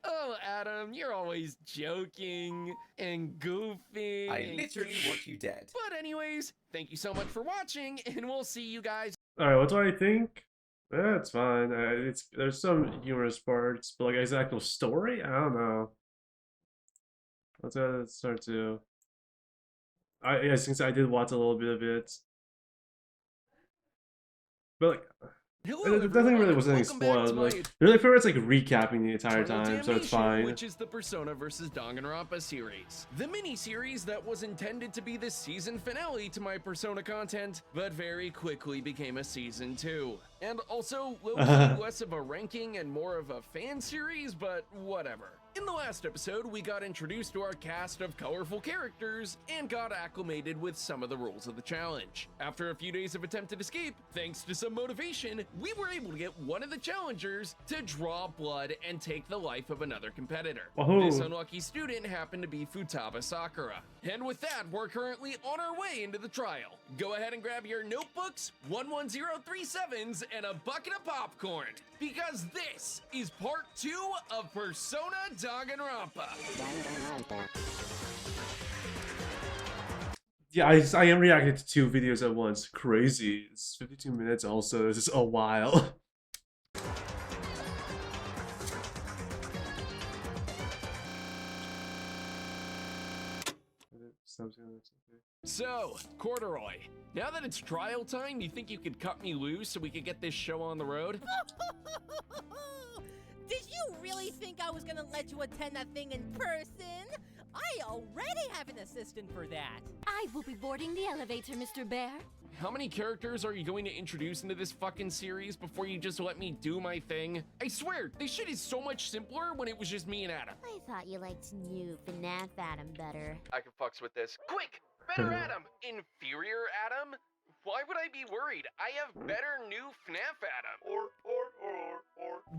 Oh, Adam, you're always joking and goofy. I literally want you dead. But anyways, thank you so much for watching, and we'll see you guys. Alright, what do I think? It's fine. There's some humorous parts, but like his actual story, I don't know. Let's start to. Since I did watch a little bit of it, but like. Nothing really wasn't spoiled. Like, really, for it's like recapping the entire time, so it's fine. Which is the Persona vs. Danganronpa series, the mini-series that was intended to be the season finale to my Persona content, but very quickly became a season 2. And also, less of a ranking and more of a fan series, but whatever. In the last episode, we got introduced to our cast of colorful characters and got acclimated with some of the rules of the challenge. After a few days of attempted escape, thanks to some motivation, we were able to get one of the challengers to draw blood and take the life of another competitor. This unlucky student happened to be Futaba Sakura. And with that, we're currently on our way into the trial. Go ahead and grab your notebooks, 11037s, and a bucket of popcorn, because this is part 2 of Persona Danganronpa. Yeah, I am reacting to 2 videos at once. Crazy. It's 52 minutes also. This is a while. So, Corduroy, now that it's trial time, you think you could cut me loose so we could get this show on the road? Did you really think I was gonna let you attend that thing in person? I already have an assistant for that. I will be boarding the elevator, Mr. Bear. How many characters are you going to introduce into this fucking series before you just let me do my thing? I swear, this shit is so much simpler when it was just me and Adam. I thought you liked new FNAF Adam better. I can fucks with this. Quick! Better Adam! Inferior Adam? Why would I be worried? I have better new FNAF Adam.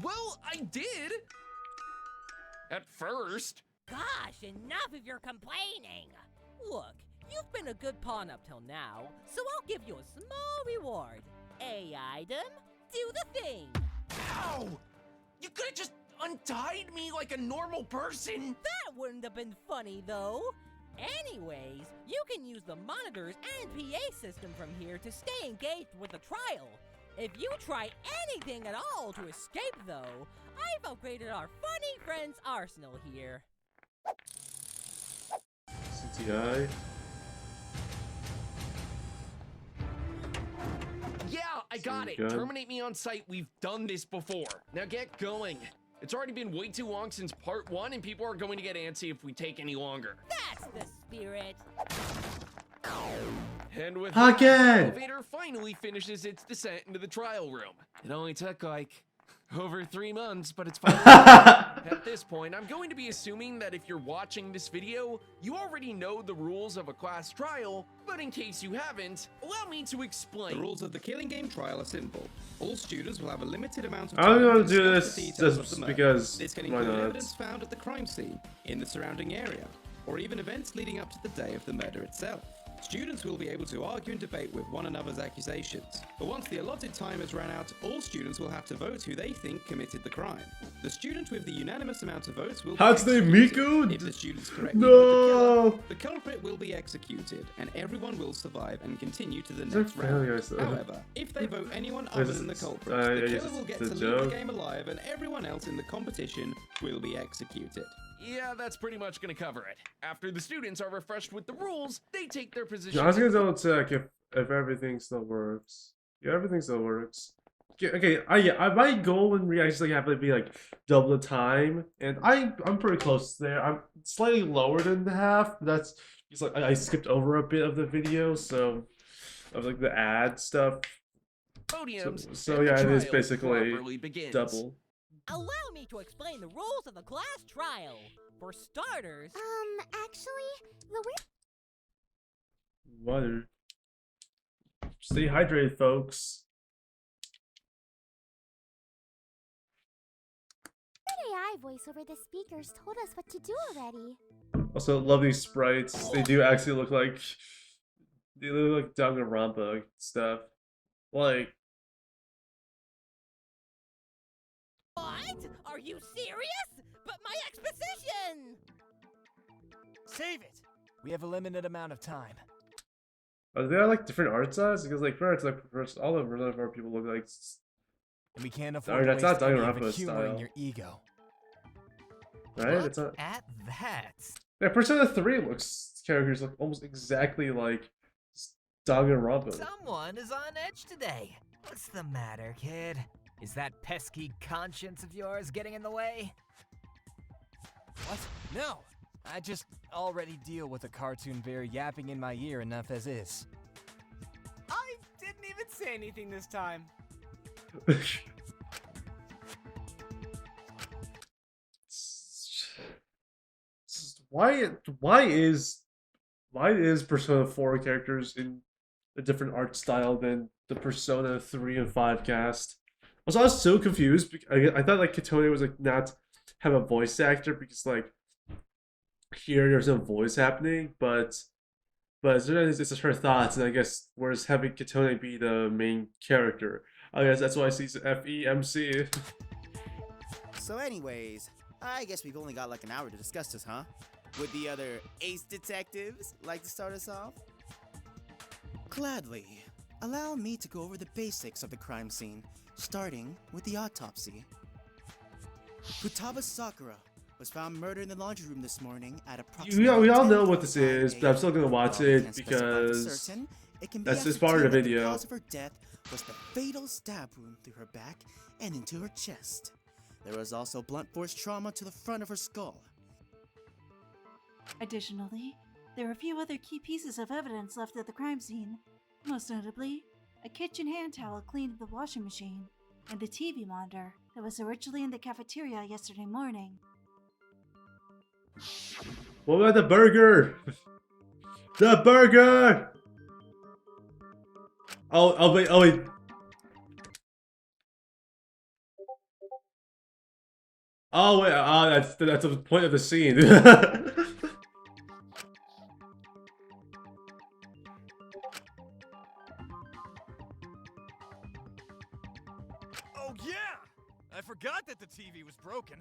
Well, I did! At first. Gosh, enough of your complaining. Look, You've been a good pawn up till now, so I'll give you a small reward. A item, do the thing. Ow! You could have just untied me like a normal person. That wouldn't have been funny, though. Anyways, you can use the monitors and PA system from here to stay engaged with the trial. If you try anything at all to escape, though, I've upgraded our funny friends arsenal here. CTI. Yeah, I got it. Good. Terminate me on sight. We've done this before. Now get going. It's already been way too long since part 1, and people are going to get antsy if we take any longer. That's the spirit. And with Again! that, the elevator finally finishes its descent into the trial room. It only took like over 3 months, but it's finally at this point, I'm going to be assuming that if you're watching this video, you already know the rules of a class trial, but in case you haven't, allow me to explain. The rules of the killing game trial are simple. All students will have a limited amount of I'm time gonna to do discuss the this details of just the murder. because This can why include not? evidence found at the crime scene, in the surrounding area, or even events leading up to the day of the murder itself. Students will be able to argue and debate with one another's accusations, but once the allotted time has run out, all students will have to vote who they think committed the crime. The student with the unanimous amount of votes will How's be the executed. Miku? If the students correctly No! vote the killer, the culprit will be executed, and everyone will survive and continue to the They're next round. failures, though. However, if they vote anyone other than the culprit, the it's killer will get a to leave joke. the game alive, and everyone else in the competition will be executed. Yeah, that's pretty much gonna cover it. After the students are refreshed with the rules, they take their position. I was gonna double check if everything still works. Yeah, everything still works. Okay, my goal when we actually have to be like double the time, and I'm pretty close there. I'm slightly lower than the half. But that's just like I skipped over a bit of the video, so of like the ad stuff. Podiums, So and the yeah, it is trial basically properly begins. double. Allow me to explain the rules of the class trial. For starters, Actually, the weird Water. Stay hydrated, folks. AI voice over the speakers told us what to do already. Also, love these sprites. They do actually look like Danganronpa stuff. Like, what? Are you serious? But my exposition! Save it! We have a limited amount of time. are they like different art styles? Because like for like all of our people look like. And we can't Sorry, afford to that's waste not any of Danganronpa it humoring style. your ego. Right? Look It's not. at that. Yeah, Persona 3 characters look almost exactly like Danganronpa. Someone is on edge today. What's the matter, kid? Is that pesky conscience of yours getting in the way? What? No! I just already deal with a cartoon bear yapping in my ear enough as is. I didn't even say anything this time. Why is Persona 4 characters in a different art style than the Persona 3 and 5 cast? Also, I was so confused. I thought like Katone was like not have a voice actor because like here there's no voice happening, but it's just her thoughts, and I guess whereas having Katone be the main character, I guess that's why I see FEMC. So anyways, I guess we've only got like an hour to discuss this, huh? Would the other ace detectives like to start us off? Gladly. Allow me to go over the basics of the crime scene, starting with the autopsy. Futaba Sakura was found murdered in the laundry room this morning at approximately We all know what this 10:45 is, but I'm still gonna watch While we it can't specify for because certain, it can be that's just part of the ascertained that the video. cause of her death was the fatal stab wound through her back and into her chest. There was also blunt force trauma to the front of her skull. Additionally, there are a few other key pieces of evidence left at the crime scene. Most notably, a kitchen hand towel cleaned in the washing machine, and the TV monitor that was originally in the cafeteria yesterday morning. What about the burger? The burger! Oh wait. Oh wait, that's the point of the scene. Oh, yeah! I forgot that the TV was broken.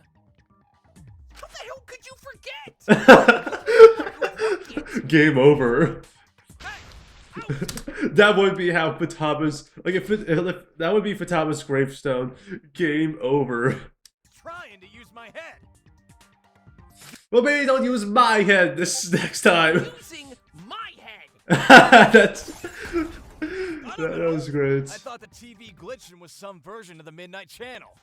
How the hell could you forget? Game over. That would be how Futama's if that would be Futama's gravestone. Game over. Trying to use my head. Well, maybe don't use my head this next time. Using my head. That was great. I thought the TV glitched and was some version of the Midnight Channel.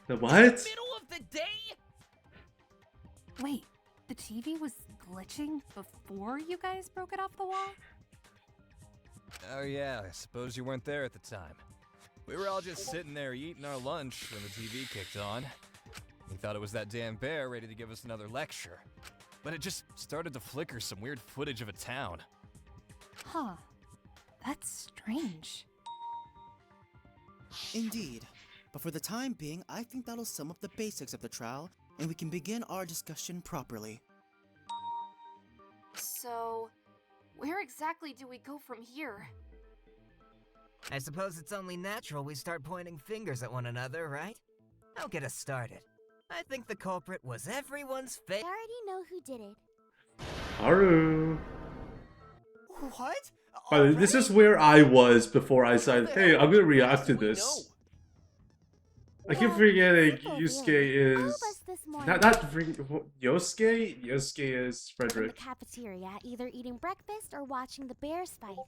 The what? Middle of the day? Wait, the TV was glitching before you guys broke it off the wall? Oh yeah, I suppose you weren't there at the time. We were all just sitting there eating our lunch when the TV kicked on. We thought it was that damn bear ready to give us another lecture. But it just started to flicker some weird footage of a town. Huh. That's strange. Indeed. But for the time being, I think that'll sum up the basics of the trial, and we can begin our discussion properly. So, where exactly do we go from here? I suppose it's only natural we start pointing fingers at one another, right? I'll get us started. I think the culprit was everyone's I already know who did it. Haru. What? By the way, this is where I was before I decided, hey, I'm gonna react to this. I keep forgetting Yusuke is not Yosuke? Yosuke is In Frederick. the cafeteria, either eating breakfast or watching the Bears fight.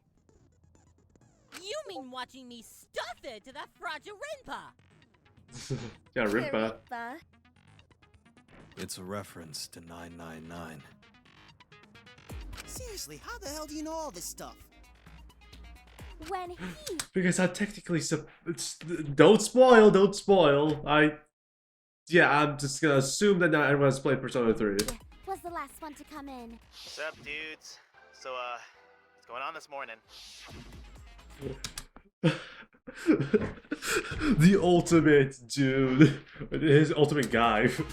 You mean watching me stuff it to the Frajarimpa? Yeah, Rimpa. It's a reference to 999. Seriously, how the hell do you know all this stuff? When he Because I technically don't spoil. I'm just gonna assume that not everyone's played Persona 3. was the last one to come in. What's up, dudes? So, what's going on this morning? The ultimate dude. His ultimate guy. So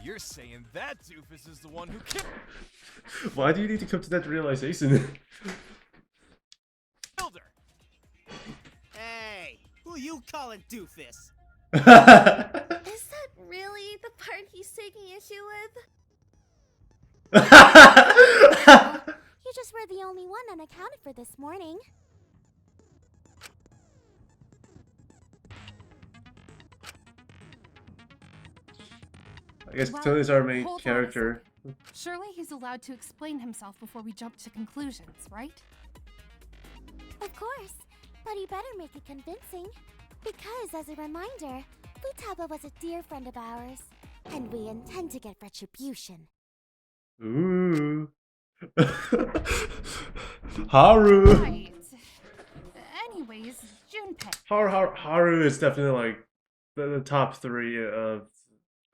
you're saying that doofus is the one who killed Why do you need to come to that realization? her? Hey, who you calling doofus? Is that really the part he's taking issue with? You just were the only one unaccounted for this morning. I guess Tony's our main hold on a character. second. Surely he's allowed to explain himself before we jump to conclusions, right? Of course, but he better make it convincing. Because, as a reminder, Futaba was a dear friend of ours, and we intend to get retribution. Ooh. Haru. Right. Anyways, Junpei. Haru is definitely like the top 3 of.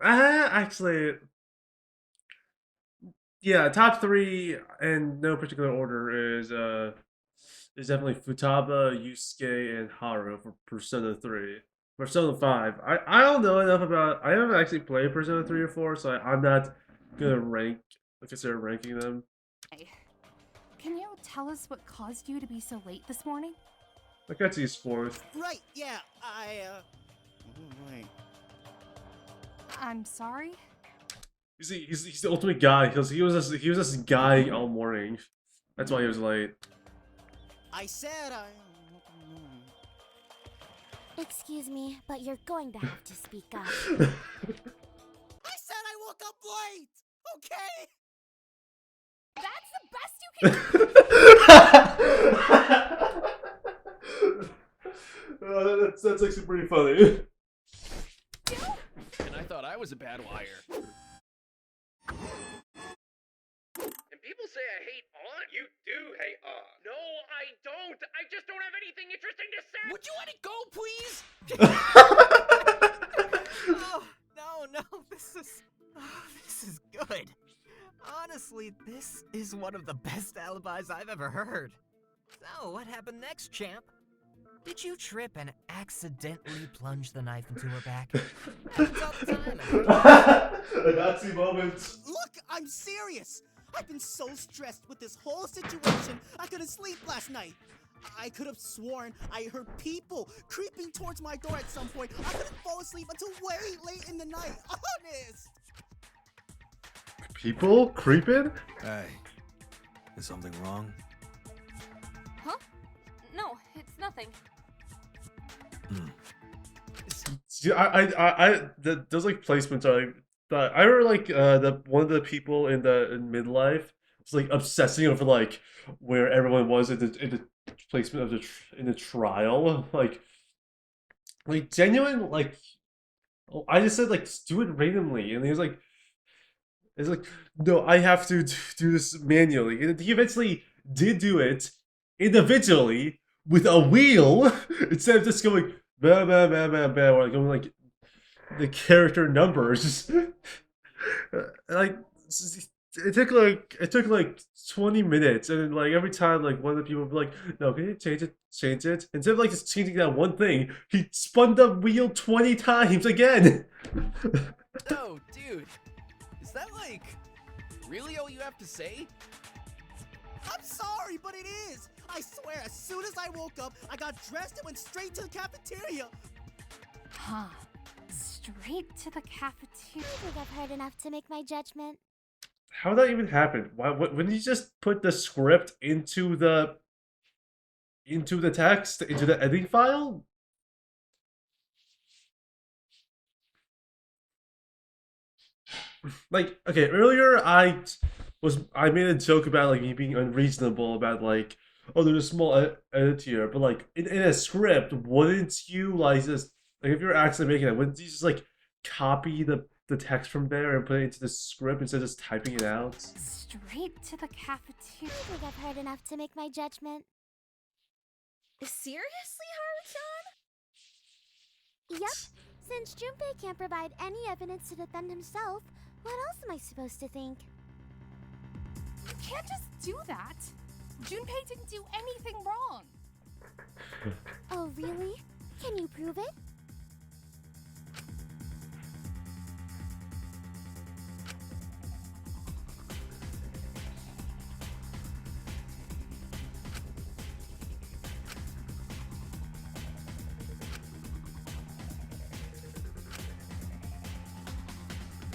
Actually, yeah, top 3 in no particular order is definitely Futaba, Yusuke, and Haru for Persona 3. Persona 5, I don't know enough about. I haven't actually played Persona 3 or 4, so I'm not gonna consider ranking them. Hey, can you tell us what caused you to be so late this morning? Akatsuki's 4th. Right, yeah, wait. I'm sorry? He's the ultimate guy because he was this guy all morning. That's why he was late. I said Excuse me, but you're going to have to speak up. I said I woke up late! Okay? That's the best you can That's actually pretty funny. And I thought I was a bad liar. And people say I hate on. You do hate on. No, I don't. I just don't have anything interesting to say. Would you let it go, please? Oh, no, this is good. Honestly, this is one of the best alibis I've ever heard. So, what happened next, champ? Did you trip and accidentally plunge the knife into her back? Happens all the time. A Nazi moment. Look, I'm serious! I've been so stressed with this whole situation, I couldn't sleep last night. I could have sworn I heard people creeping towards my door at some point. I couldn't fall asleep until way late in the night. Honest. People creeping? Hey, is something wrong? Huh? No, it's nothing. See, those like placements are like. I remember like the one of the people in midlife was like obsessing over like where everyone was in the placement of in the trial, like genuine like. I just said like just do it randomly, and he was like, "It's like no, I have to do this manually." And he eventually did do it individually with a wheel instead of just going bah, bah, bah, bah, bah, or going like the character numbers. Like it took like 20 minutes, and then like every time like one of the people would be like, "No, can you change it?" Instead of like just changing that one thing, he spun the wheel 20 times again. Oh, dude. Is that like really all you have to say? I'm sorry, but it is. I swear, as soon as I woke up, I got dressed and went straight to the cafeteria. Huh. Straight to the cafeteria. I think I've heard enough to make my judgment. How did that even happen? Why? Wouldn't you just put the script into the text, into the editing file? Like, okay, earlier I made a joke about like me being unreasonable about like, oh, there's a small edit here, but like in a script, wouldn't you like just like if you're actually making it, wouldn't you just like copy the text from there and put it into the script instead of just typing it out? Straight to the cafeteria. I think I've heard enough to make my judgment. Seriously, Haruchan? Yep. Since Junpei can't provide any evidence to defend himself, what else am I supposed to think? You can't just do that. Junpei didn't do anything wrong. Oh, really? Can you prove it?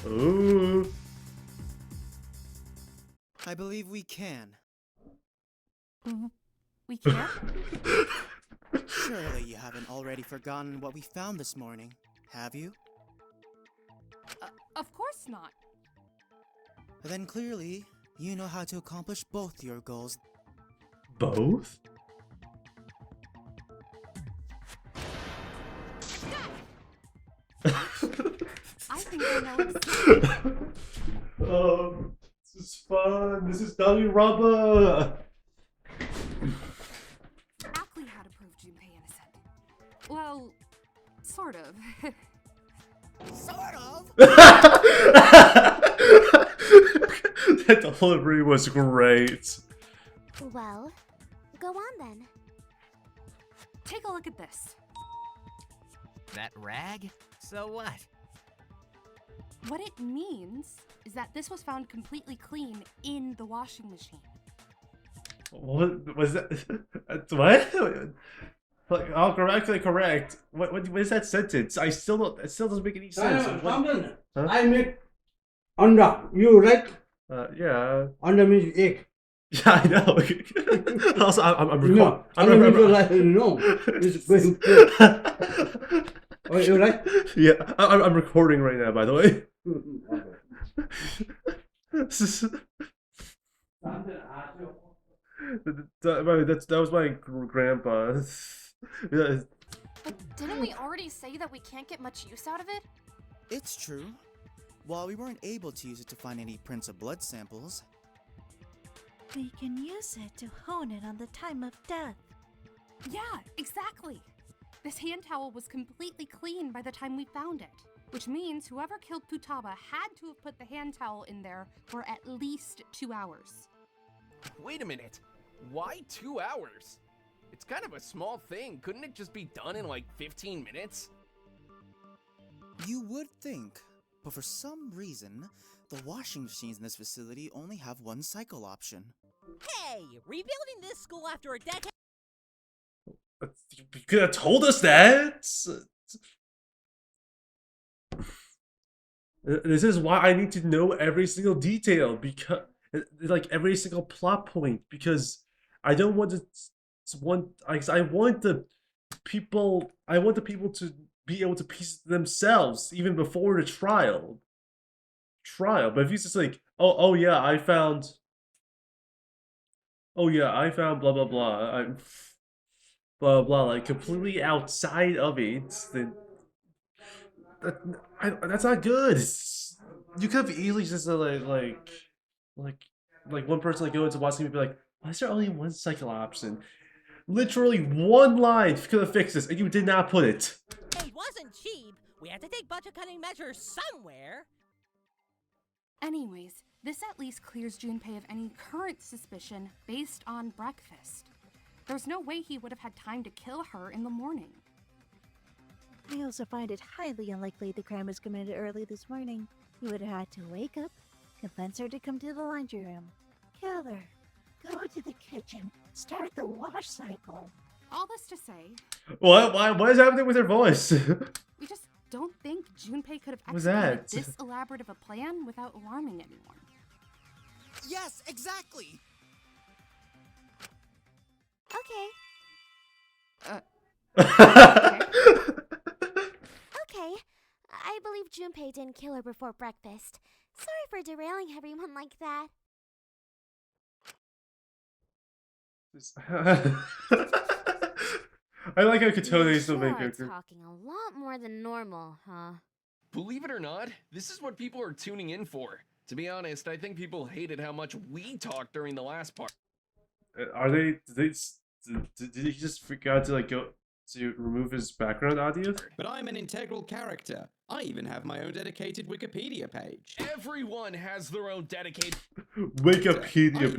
Ooh. I believe we can. We can't? Surely you haven't already forgotten what we found this morning, have you? Of course not. Then clearly, you know how to accomplish both your goals. Both? I think I know exactly. This is fun. This is Danganronpa. Exactly how to prove Junpei innocent. Well, sort of. Sort of? That delivery was great. Well, go on then. Take a look at this. That rag? So what? What it means is that this was found completely clean in the washing machine. What was that? What? Like, I'll correctly correct. What is that sentence? I still don't. It still doesn't make any sense. Huh? Huh? I make under. You right? Yeah. Under means egg. Yeah, I know. Also, I'm recording. No, under means like no. It's very good. Oh, you right? Yeah, I'm recording right now. By the way. This is- that was my grandpa. Yeah. But didn't we already say that we can't get much use out of it? It's true. While we weren't able to use it to find any prints of blood samples, We can use it to hone it on the time of death. Yeah, exactly. This hand towel was completely clean by the time we found it, which means whoever killed Futaba had to have put the hand towel in there for at least 2 hours. Wait a minute. Why 2 hours? It's kind of a small thing. Couldn't it just be done in like 15 minutes? you would think, but for some reason, the washing machines in this facility only have one cycle option. Hey, rebuilding this school after a decade You could have told us that. This is why I need to know every single detail, because like every single plot point, because I don't want I want the people to be able to piece it themselves even before the trial. But if he's just like, oh yeah, I found blah blah blah, blah blah, like completely outside of it, then that's not good. You could have easily just like like one person like go into watching and be like, why is there only one Cyclops? And literally one line could have fixed this, and you did not put it. It wasn't cheap. We had to take budget cutting measures somewhere. Anyways, this at least clears Junpei of any current suspicion based on breakfast. There's no way he would have had time to kill her in the morning. I also find it highly unlikely the crime was committed early this morning. He would have had to wake up, convince her to come to the laundry room, kill her, go to the kitchen, start the wash cycle. All this to say, What is happening with her voice? we just don't think Junpei could have What's executed that? this elaborate of a plan without alarming anyone. Yes, exactly. Okay. Okay. I believe Junpei didn't kill her before breakfast. Sorry for derailing everyone like that. I like how Katone is the main You're character. talking a lot more than normal, huh? Believe it or not, this is what people are tuning in for. To be honest, I think people hated how much we talked during the last part. Are they? Did he just forget to like go to remove his background audio? But I'm an integral character. I even have my own dedicated Wikipedia page. Everyone has their own dedicated Wikipedia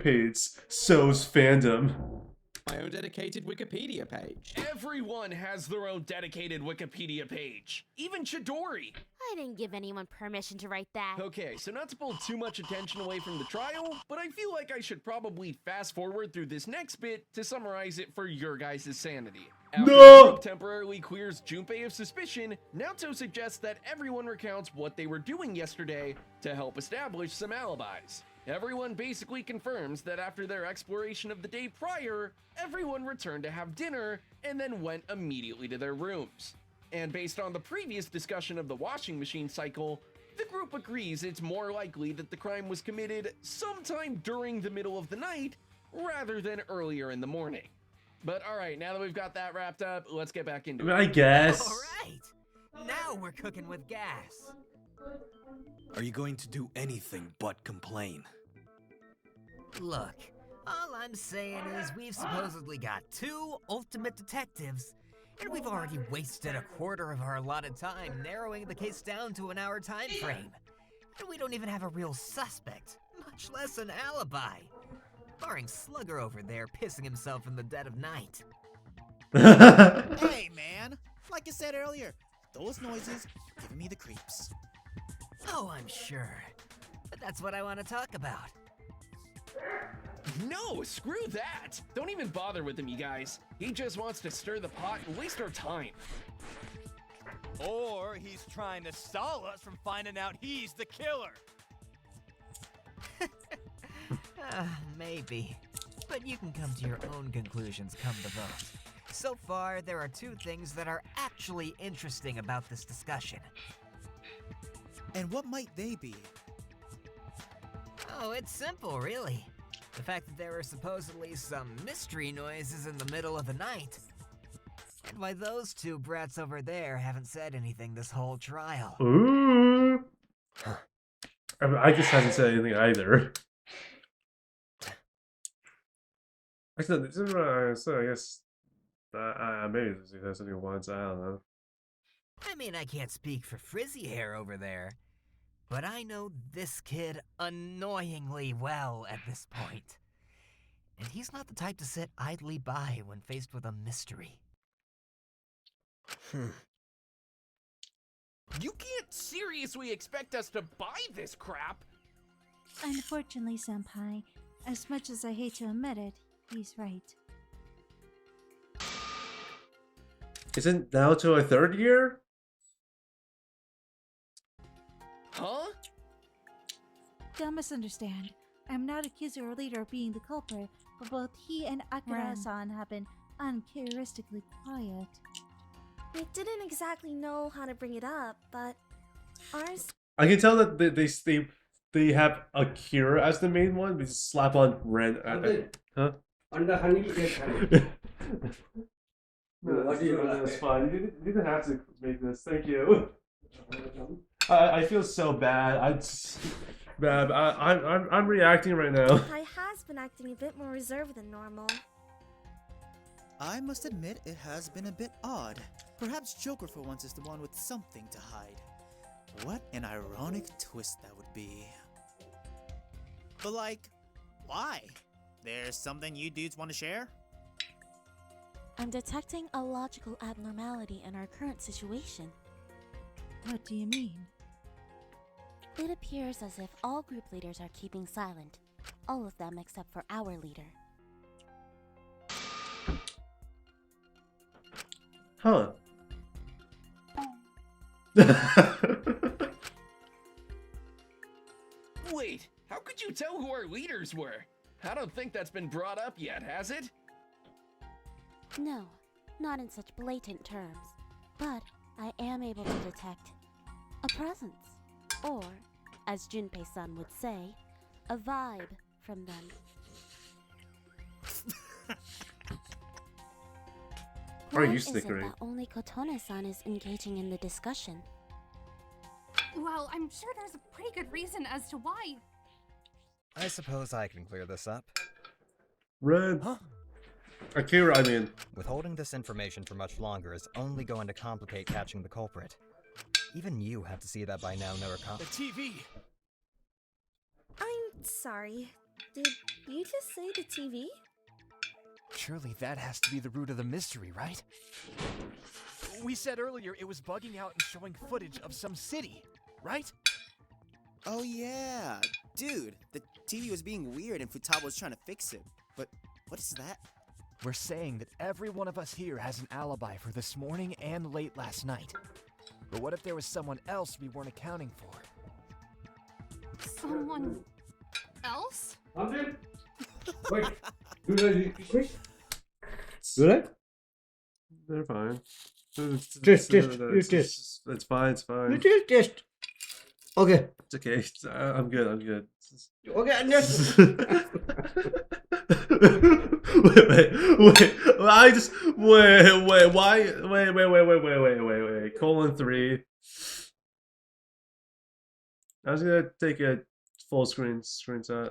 page sows fandom. My own dedicated Wikipedia page. Everyone has their own dedicated Wikipedia page. Even Chidori. I didn't give anyone permission to write that. Okay, so not to pull too much attention away from the trial, but I feel like I should probably fast forward through this next bit to summarize it for your guys' sanity. After the group temporarily clears Junpei of suspicion, Naoto suggests that everyone recounts what they were doing yesterday to help establish some alibis. Everyone basically confirms that after their exploration of the day prior, everyone returned to have dinner and then went immediately to their rooms. And based on the previous discussion of the washing machine cycle, the group agrees it's more likely that the crime was committed sometime during the middle of the night rather than earlier in the morning. But alright, now that we've got that wrapped up, let's get back into it. I guess. Alright! Now we're cooking with gas. Are you going to do anything but complain? Look, all I'm saying is we've supposedly got 2 ultimate detectives, and we've already wasted a quarter of our allotted time narrowing the case down to an hour time frame. And we don't even have a real suspect, much less an alibi. Barring Slugger over there pissing himself in the dead of night. Hey, man. Like I said earlier, those noises are giving me the creeps. Oh, I'm sure. But that's what I want to talk about. No, screw that! Don't even bother with him, you guys. He just wants to stir the pot and waste our time. Or he's trying to stall us from finding out he's the killer. Maybe. But you can come to your own conclusions come the vote. So far, there are 2 things that are actually interesting about this discussion. And what might they be? Oh, it's simple, really. The fact that there were supposedly some mystery noises in the middle of the night. And why those 2 brats over there haven't said anything this whole trial. Ooh. I mean, I just hasn't said anything either. Actually, so I guess maybe there's something once. I don't know. I mean, I can't speak for Frizzy Hair over there, but I know this kid annoyingly well at this point. And he's not the type to sit idly by when faced with a mystery. You can't seriously expect us to buy this crap! Unfortunately, Senpai, as much as I hate to admit it, he's right. Isn't Naoto a third year? Huh? Don't misunderstand. I'm not accusing our leader of being the culprit, but both he and Akira-san have been uncharacteristically quiet. We didn't exactly know how to bring it up, but ours. I can tell that they have Akira as the main one. We just slap on Ren. Huh? Under honey, get honey. No, that's fine. You didn't have to make this. Thank you. I feel so bad. I'm reacting right now. Kai has been acting a bit more reserved than normal. I must admit it has been a bit odd. Perhaps Joker for once is the one with something to hide. What an ironic twist that would be. But like, why? There's something you dudes want to share? I'm detecting a logical abnormality in our current situation. What do you mean? It appears as if all group leaders are keeping silent. All of them except for our leader. Huh. Wait, how could you tell who our leaders were? I don't think that's been brought up yet, has it? No, not in such blatant terms. But I am able to detect a presence. Or, as Junpei-san would say, a vibe from them. Are Why you is it snickering? that only Kotone-san is engaging in the discussion? Well, I'm sure there's a pretty good reason as to why. I suppose I can clear this up. Ren. Huh? Akira, I mean. Withholding this information for much longer is only going to complicate catching the culprit. Even you have to see that by now, Naraka. The TV! I'm sorry. Did you just say the TV? Surely that has to be the root of the mystery, right? We said earlier it was bugging out and showing footage of some city, right? Oh yeah, dude, the TV was being weird and Futaba was trying to fix it. But what is that? We're saying that every one of us here has an alibi for this morning and late last night. But what if there was someone else we weren't accounting for? Someone else? Wait, do that quick. Do that? They're fine. Just. It's fine. It's fine. Just. Okay. It's okay. I'm good. Okay, just. wait. I just wait. Why? Wait. Colon 3. I was gonna take a full screenshot.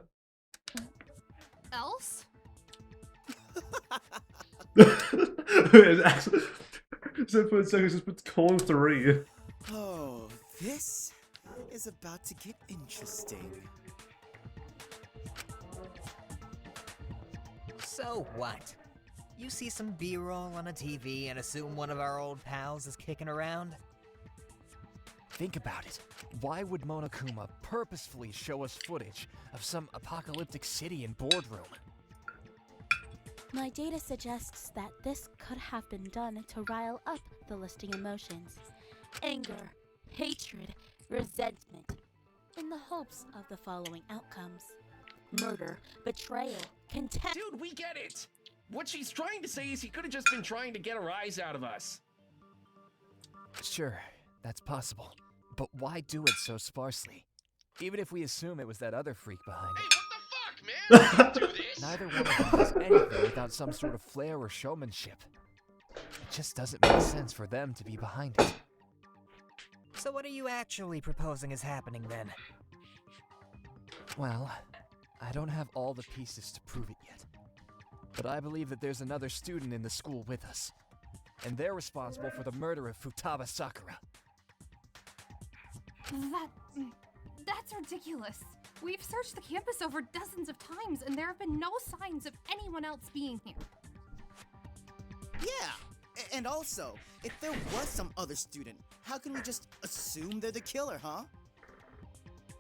Else? Actually, just put a second. Just put colon 3. Oh, this is about to get interesting. So what? You see some B-roll on a TV and assume one of our old pals is kicking around? Think about it. Why would Monokuma purposefully show us footage of some apocalyptic city and boardroom? My data suggests that this could have been done to rile up the listing emotions. Anger, hatred, resentment, in the hopes of the following outcomes. Murder, betrayal, contempt. Dude, we get it! What she's trying to say is he could have just been trying to get a rise out of us. Sure, that's possible. But why do it so sparsely? Even if we assume it was that other freak behind it. Hey, what the fuck, man? I didn't do this! Neither one of them does anything without some sort of flair or showmanship. It just doesn't make sense for them to be behind it. So what are you actually proposing is happening then? Well, I don't have all the pieces to prove it yet. But I believe that there's another student in the school with us. And they're responsible for the murder of Futaba Sakura. That's ridiculous. We've searched the campus over dozens of times, and there have been no signs of anyone else being here. Yeah, and also, if there was some other student, how can we just assume they're the killer, huh?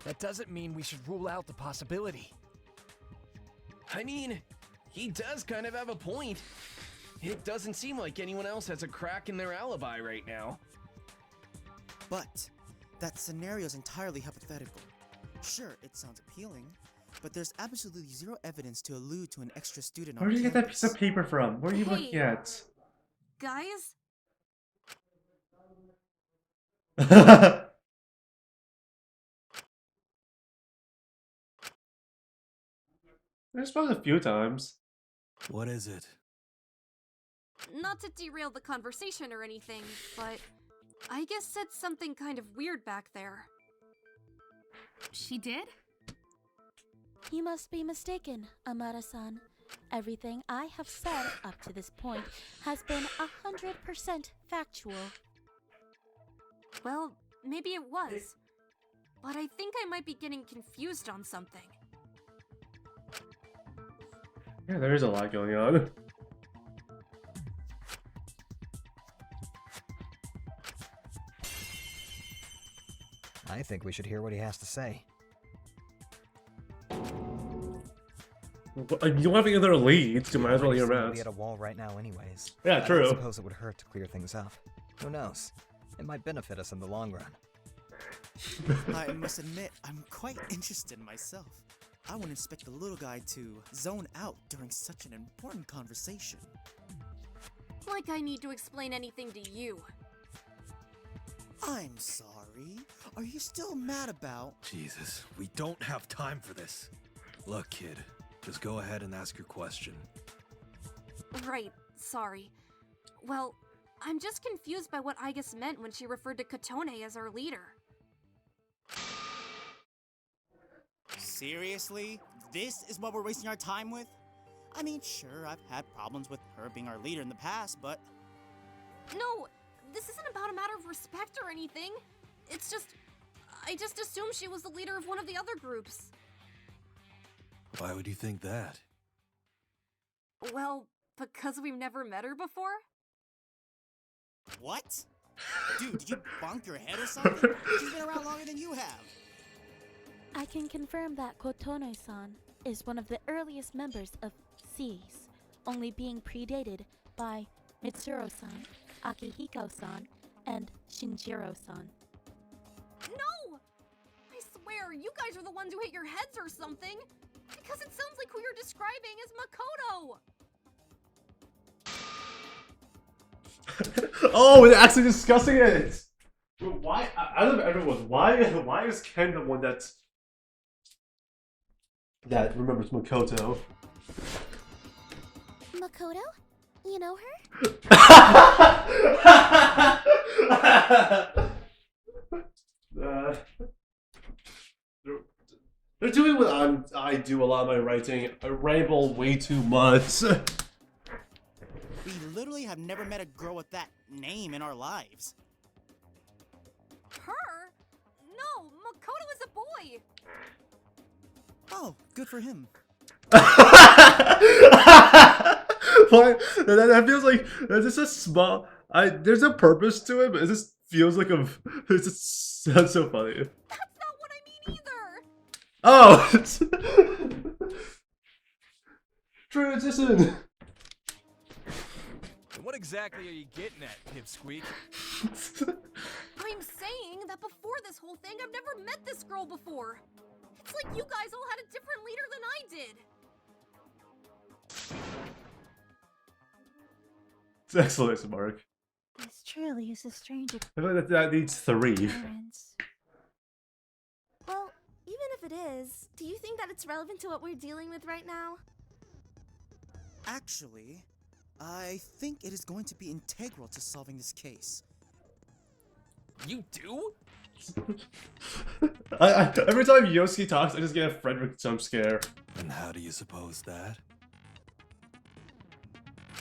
That doesn't mean we should rule out the possibility. I mean, he does kind of have a point. It doesn't seem like anyone else has a crack in their alibi right now. But that scenario is entirely hypothetical. Sure, it sounds appealing, but there's absolutely zero evidence to allude to an extra student on Where did you get that campus. piece of paper from? Where are you looking at? Guys? I suppose a few times. What is it? Not to derail the conversation or anything, but I guess said something kind of weird back there. She did? You must be mistaken, Amara-san. Everything I have said up to this point has been 100% factual. Well, maybe it was. But I think I might be getting confused on something. Yeah, there is a lot going on. I think we should hear what he has to say. You don't have any other leads, you might as well hear him We'd out. be at a wall right now anyways. Yeah, I don't true. suppose it would hurt to clear things up. Who knows? It might benefit us in the long run. I must admit, I'm quite interested myself. I wouldn't expect the little guy to zone out during such an important conversation. Like I need to explain anything to you. I'm sorry. Are you still mad about... Jesus, we don't have time for this. Look, kid, just go ahead and ask your question. Right, sorry. Well, I'm just confused by what Igus meant when she referred to Katone as our leader. Seriously? This is what we're wasting our time with? I mean, sure, I've had problems with her being our leader in the past, but... No, this isn't about a matter of respect or anything. It's just... I just assumed she was the leader of one of the other groups. Why would you think that? Well, because we've never met her before? What? Dude, did you bonk your head or something? She's been around longer than you have. I can confirm that Kotone-san is one of the earliest members of Seas, only being predated by Mitsuru-san, Akihiko-san, and Shinjiro-san. No! I swear, you guys are the ones who hit your heads or something! Because it sounds like who you're describing is Makoto! Oh, they're actually discussing it! Why? Out of everyone, why is Ken the one that remembers Makoto? Makoto? You know her? They're doing what I do a lot of my writing. I ramble way too much. We literally have never met a girl with that name in our lives. Her? No, Makoto is a boy! Oh, good for him. What? That feels like there's just a small. There's a purpose to it, but it just feels like a. It's just sounds so funny. That's not what I mean either! Oh! Transition! What exactly are you getting at, Pipsqueak? I'm saying that before this whole thing, I've never met this girl before. It's like you guys all had a different leader than I did. It's excellent, Mark. This truly is a stranger. I feel like that needs 3. Parents. Well, even if it is, do you think that it's relevant to what we're dealing with right now? Actually, I think it is going to be integral to solving this case. You do? Every time Yosuke talks, I just get a Frederick jump scare. And how do you suppose that?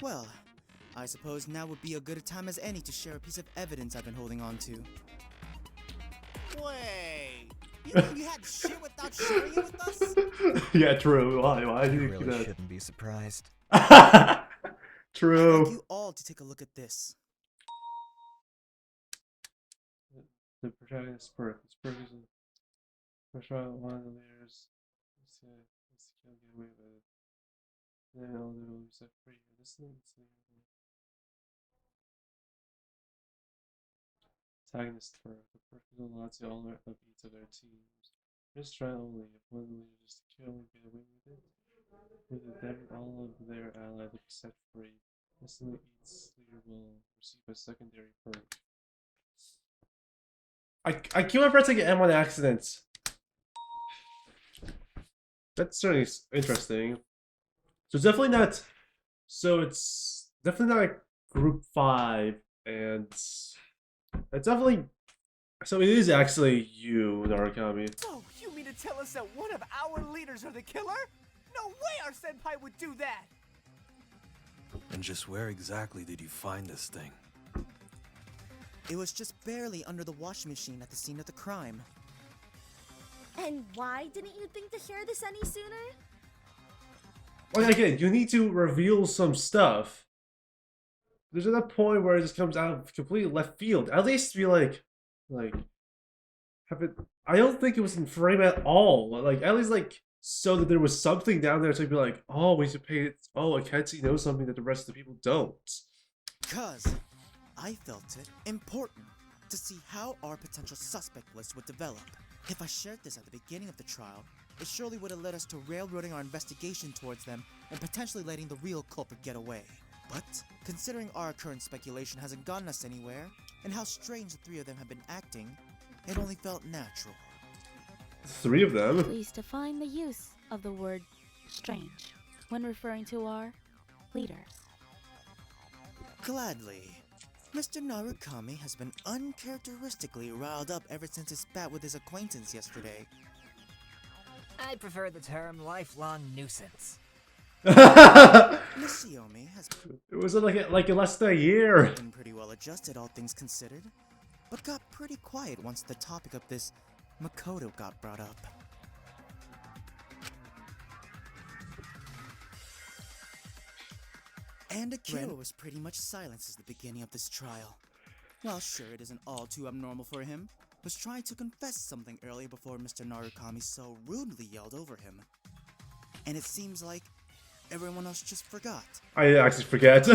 Well, I suppose now would be a good a time as any to share a piece of evidence I've been holding on to. Wait, you think you had shit without sharing it with us? Yeah, true. Why do you really do that? shouldn't be surprised. True. I'd like you all to take a look at this. The protagonist Spurk. Spurk is one of the leaders. Let's see, can't get away with it. Then I'll do set free. This thing. Antagonist for the personal lots all of each of their teams. Just try only if one leader just to kill and get away with it. With them, all of their allies will be set free. Instantly, each leader will receive a secondary perk. I keep on pressing M on accident. That's certainly interesting. So it's definitely not. So it's definitely not Group 5, and it's definitely. So it is actually you, Narukami. So, you mean to tell us that one of our leaders are the killer? No way our senpai would do that! And just where exactly did you find this thing? It was just barely under the washing machine at the scene of the crime. And why didn't you think to share this any sooner? Well, again, you need to reveal some stuff. There's at that point where it just comes out of completely left field. At least be like, have it. I don't think it was in frame at all. Like, at least so that there was something down there to be like, oh, we should pay it. Oh, Akechi knows something that the rest of the people don't. Cause I felt it important to see how our potential suspect list would develop. If I shared this at the beginning of the trial, it surely would have led us to railroading our investigation towards them and potentially letting the real culprit get away. But, considering our current speculation hasn't gotten us anywhere, and how strange the three of them have been acting, it only felt natural. 3 of them? Please define the use of the word strange when referring to our leaders. Gladly. Mr. Narukami has been uncharacteristically riled up ever since his spat with his acquaintance yesterday. I prefer the term lifelong nuisance. Miss Xiaomi has It was like less than a year. been pretty well adjusted, all things considered, but got pretty quiet once the topic of this Makoto got brought up. And Akira was pretty much silent since the beginning of this trial. While sure it isn't all too abnormal for him, was trying to confess something earlier before Mr. Narukami so rudely yelled over him. And it seems like everyone else just forgot. I actually forget.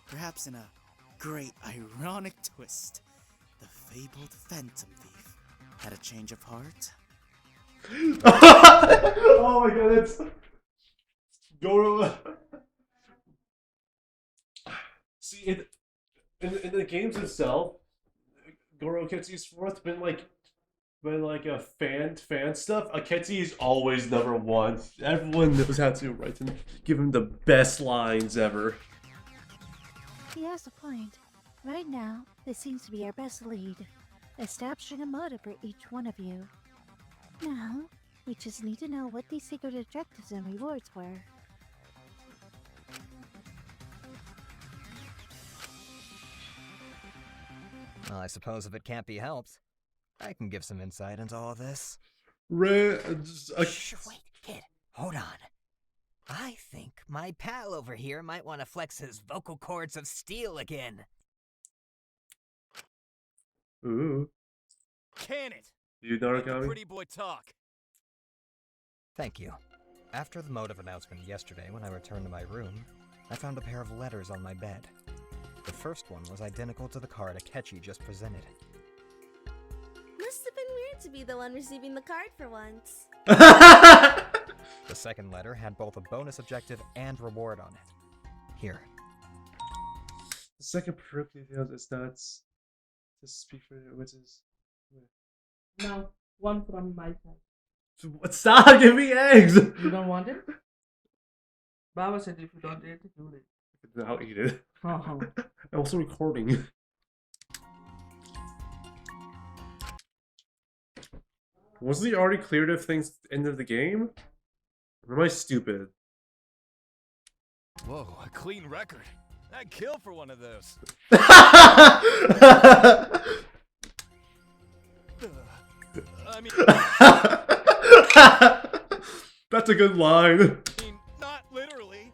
Perhaps in a great ironic twist, the fabled Phantom Thief had a change of heart. Oh my god, it's Goro. See, in the games itself, Goro Akechi's fourth been a fan stuff. Akechi is always number 1. Everyone knows how to write and give him the best lines ever. He has a point. Right now, this seems to be our best lead, establishing a motive for each one of you. Now, we just need to know what these secret objectives and rewards were. Well, I suppose if it can't be helped, I can give some insight into all this. Shh, wait, kid, hold on. I think my pal over here might want to flex his vocal cords of steel again. Ooh. Can it? You Let the Narukami? pretty boy talk. Thank you. After the motive announcement yesterday, when I returned to my room, I found a pair of letters on my bed. The first one was identical to the card Akechi just presented. Must have been weird to be the one receiving the card for once. The second letter had both a bonus objective and reward on it. Here. The second proof details is not to speak for which is. No, one from my side. Stop! Give me eggs! You don't want it? Baba said if you don't eat it, you will eat. I'll eat it. Oh. I'm also recording. Wasn't he already cleared of things at the end of the game? Or am I stupid? Whoa, a clean record. I'd kill for one of those. I mean... That's a good line. Not literally.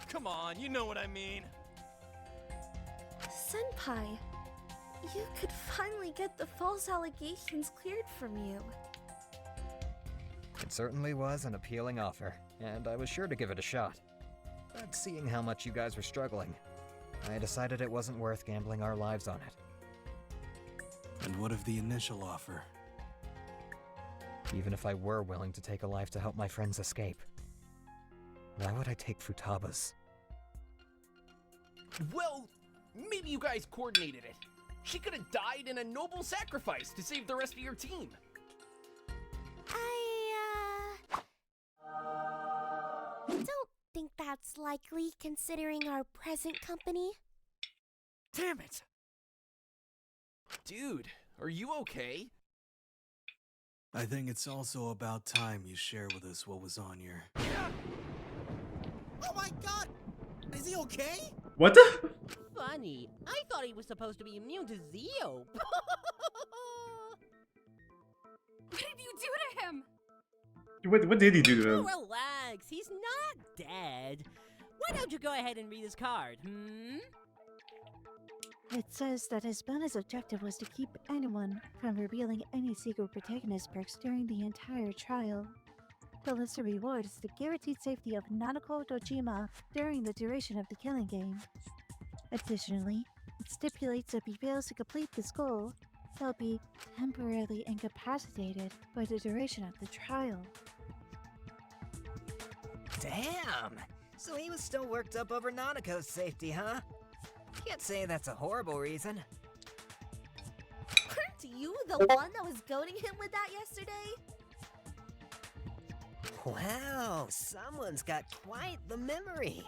Come on, you know what I mean. Senpai, you could finally get the false allegations cleared from you. It certainly was an appealing offer, and I was sure to give it a shot. But seeing how much you guys were struggling, I decided it wasn't worth gambling our lives on it. And what of the initial offer? Even if I were willing to take a life to help my friends escape, why would I take Futaba's? Well, maybe you guys coordinated it. She could have died in a noble sacrifice to save the rest of your team. Don't think that's likely considering our present company. Damn it! Dude, are you okay? I think it's also about time you share with us what was on your... Oh my god! Is he okay? What the? Funny. I thought he was supposed to be immune to Zeo. What did you do to him? What did he do to Oh, him? relax. He's not dead. Why don't you go ahead and read his card, It says that his bonus objective was to keep anyone from revealing any secret protagonist perks during the entire trial. The lesser reward is the guaranteed safety of Nanako Dojima during the duration of the killing game. Additionally, it stipulates if he fails to complete this goal, he'll be temporarily incapacitated for the duration of the trial. Damn! So he was still worked up over Nanako's safety, huh? Can't say that's a horrible reason. Weren't you the one that was goading him with that yesterday? Wow, someone's got quite the memory.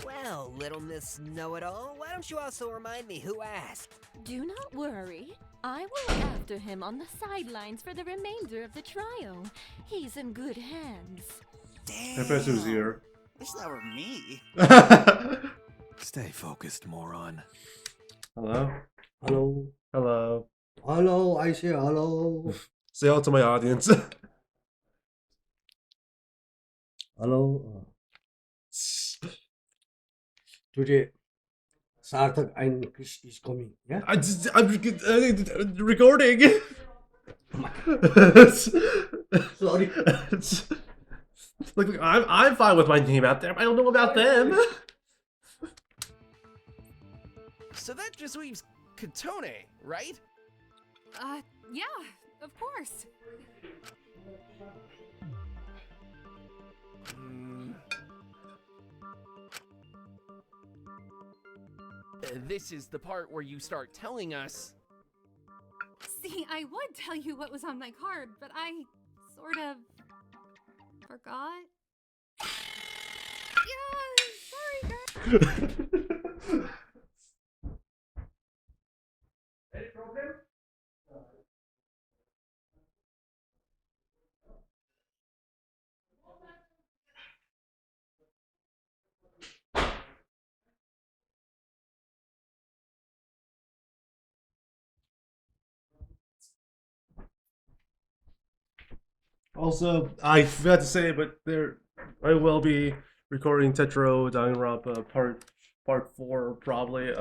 Well, little Miss Know-It-All, why don't you also remind me who asked? Do not worry. I will look after him on the sidelines for the remainder of the trial. He's in good hands. Professor's here. Wish that were me. Stay focused, moron. Hello? Hello. Hello. Hello, I say hello. Say hello to my audience. Hello. Today, Sarthak and Krish is coming, yeah? I'm recording. Sorry. Look, I'm fine with my name out there. I don't know about them. So that just leaves Katone, right? Yeah, of course. This is the part where you start telling us. See, I would tell you what was on my card, but I sort of forgot. Yeah, sorry, guys. Any problem? Also, I forgot to say, but I will be recording Tetro Danganronpa part 4 probably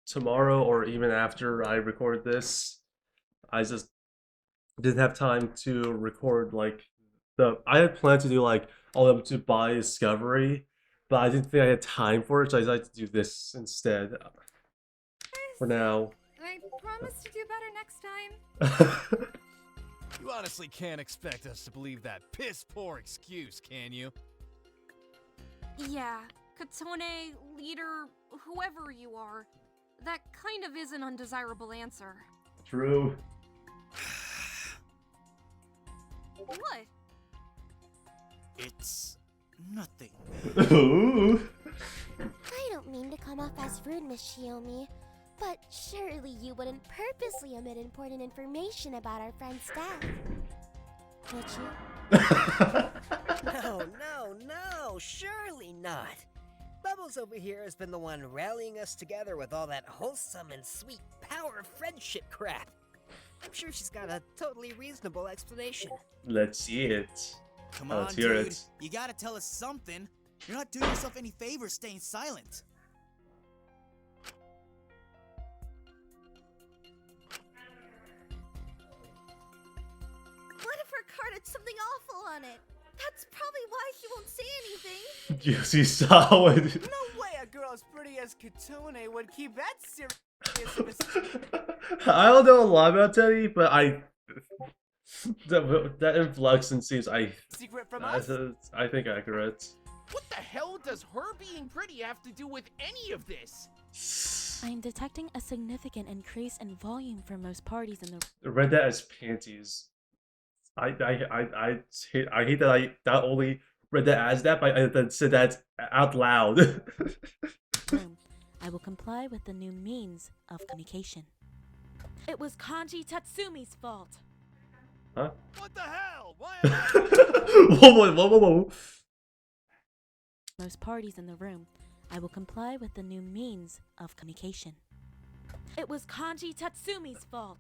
tomorrow or even after I record this. I just didn't have time to record I had planned to do all of them to buy Discovery, but I didn't think I had time for it, so I decided to do this instead. For now. I promise to do better next time. You honestly can't expect us to believe that piss-poor excuse, can you? Yeah, Katone, leader, whoever you are, that kind of is an undesirable answer. True. What? It's nothing. I don't mean to come off as rude, Miss Shiomi, but surely you wouldn't purposely omit important information about our friend's death, would you? No, surely not. Bubbles over here has been the one rallying us together with all that wholesome and sweet power friendship crap. I'm sure she's got a totally reasonable explanation. Let's see it. Come on, Let's hear dude. it. You gotta tell us something. You're not doing yourself any favors staying silent. What if her card had something awful on it? That's probably why he won't say anything. You see, saw it. No way a girl as pretty as Katone would keep that serious. I don't know a lot about Teddy, but that inflection seems Secret from us? I think accurate. What the hell does her being pretty have to do with any of this? I'm detecting a significant increase in volume for most parties in the Read that as panties. I hate that I not only read that as that, but I then said that out loud. room. I will comply with the new means of communication. It was Kanji Tatsumi's fault. Huh? What the hell? Why Whoa. Most parties in the room. I will comply with the new means of communication. It was Kanji Tatsumi's fault.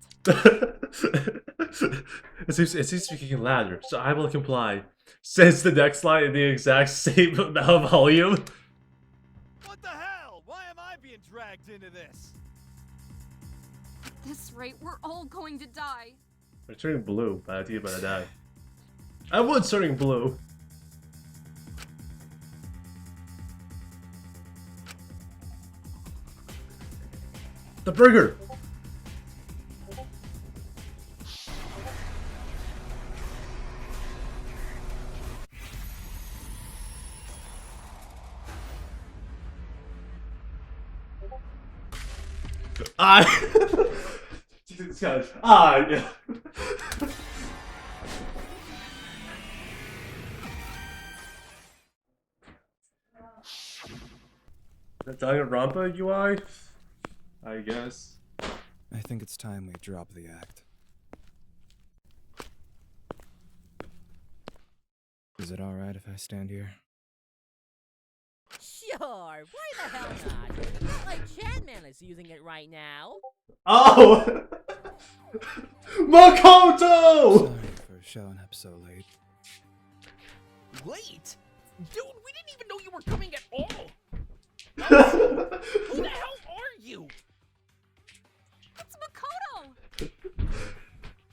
It seems to be getting louder, so I will comply. Says the next line in the exact same amount of volume. What the hell? Why am I being dragged into this? At this rate, we're all going to die. I'm turning blue, but I think I'm gonna die. Everyone's turning blue. The burger! Jesus Christ. Yeah. The Danganronpa UI? I guess. I think it's time we drop the act. Is it alright if I stand here? Sure, why the hell not? Like Chatman is using it right now. Oh! Makoto! Sorry for showing up so late. Late? Dude, we didn't even know you were coming at all. Who the hell are you? It's Makoto!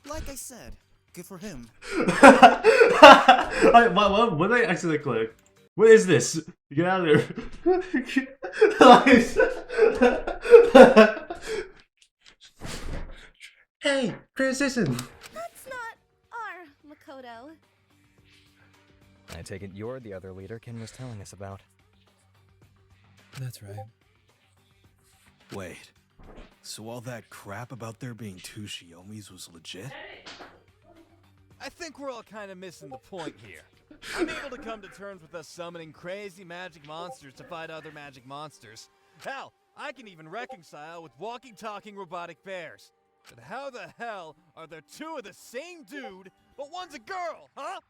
Like I said, good for him. What did I accidentally click? What is this? Get out of there. Hey, criticism. That's not our Makoto. I take it you're the other leader Ken was telling us about. That's right. Wait, so all that crap about there being two Shiomis was legit? I think we're all kind of missing the point here. I'm able to come to terms with us summoning crazy magic monsters to fight other magic monsters. Hell, I can even reconcile with walking, talking robotic bears. But how the hell are there two of the same dude, but one's a girl, huh?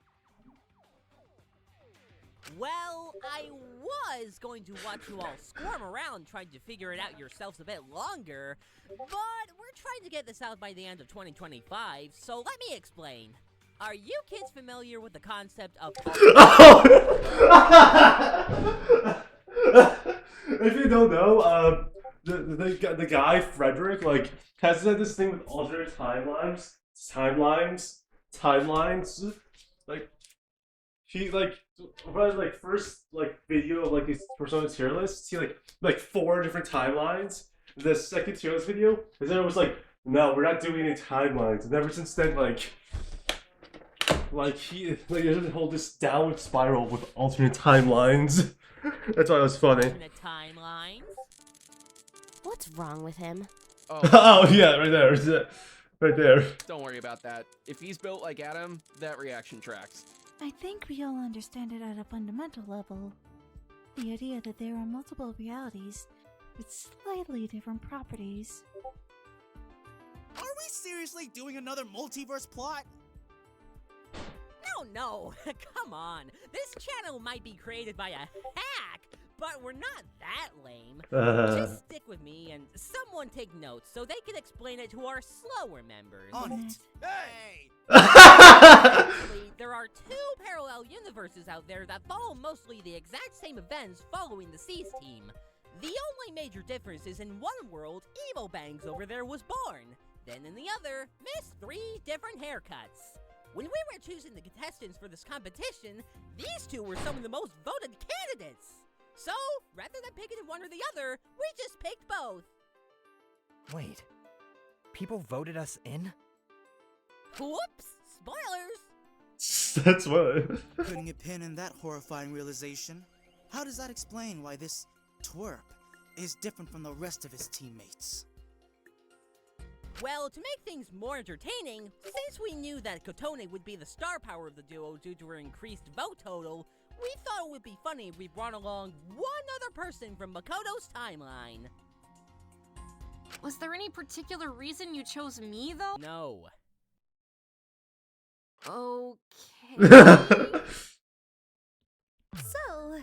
Well, I was going to watch you all squirm around trying to figure it out yourselves a bit longer, but we're trying to get this out by the end of 2025, so let me explain. Are you kids familiar with the concept of... If you don't know, the guy, Frederick, like, has this thing with alternate timelines, like, he, like, first, video of, his Persona tier list, he, 4 different timelines. The second tier list video, and then it was like, no, we're not doing any timelines. And ever since then, he doesn't hold this downward spiral with alternate timelines. That's why it was funny. Alternate timelines? What's wrong with him? Oh yeah, right there. Right there. Don't worry about that. If he's built like Adam, that reaction tracks. I think we all understand it at a fundamental level. The idea that there are multiple realities with slightly different properties. Are we seriously doing another multiverse plot? No, come on. This channel might be created by a hack, but we're not that lame. Just stick with me and someone take notes so they can explain it to our slower members. On it. Hey! Actually, there are 2 parallel universes out there that follow mostly the exact same events following the Cease team. The only major difference is in one world, Emo Bangs over there was born. Then in the other, missed 3 different haircuts. When we were choosing the contestants for this competition, these 2 were some of the most voted candidates. So, rather than picking one or the other, we just picked both. Wait. People voted us in? Whoops! Spoilers! That's what. Putting a pin in that horrifying realization, how does that explain why this twerp is different from the rest of his teammates? Well, to make things more entertaining, since we knew that Kotone would be the star power of the duo due to her increased vote total, we thought it would be funny if we brought along one other person from Makoto's timeline. Was there any particular reason you chose me, though? No. Okay. So,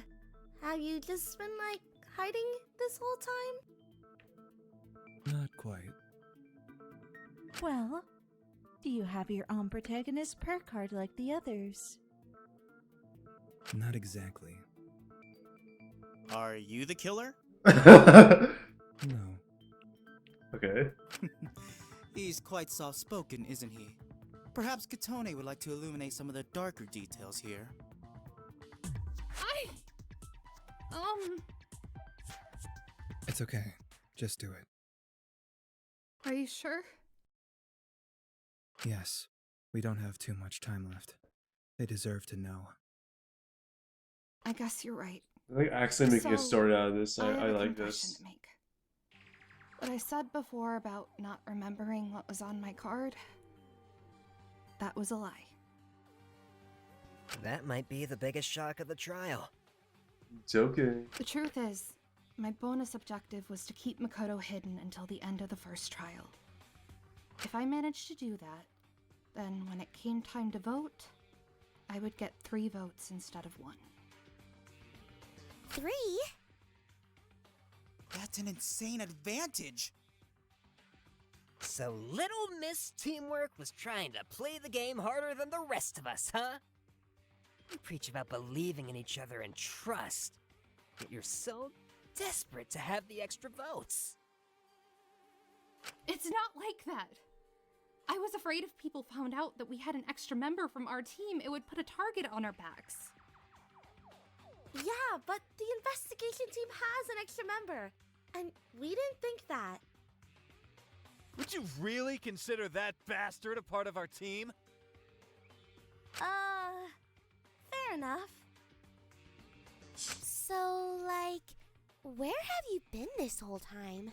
have you just been, like, hiding this whole time? Not quite. Well, do you have your own protagonist perk card like the others? Not exactly. Are you the killer? No. Okay. He's quite soft-spoken, isn't he? Perhaps Kotone would like to illuminate some of the darker details here. It's okay. Just do it. Are you sure? Yes. We don't have too much time left. They deserve to know. I guess you're right. I think actually making a So, story out of this. I have I a like confession this. to make. What I said before about not remembering what was on my card, that was a lie. That might be the biggest shock of the trial. Joking. The truth is, my bonus objective was to keep Makoto hidden until the end of the first trial. If I managed to do that, then when it came time to vote, I would get 3 votes instead of 1. 3? That's an insane advantage. So Little Miss Teamwork was trying to play the game harder than the rest of us, huh? You preach about believing in each other and trust, yet you're so desperate to have the extra votes. It's not like that. I was afraid if people found out that we had an extra member from our team, it would put a target on our backs. Yeah, but the investigation team has an extra member, and we didn't think that. Would you really consider that bastard a part of our team? Fair enough. So, like, where have you been this whole time?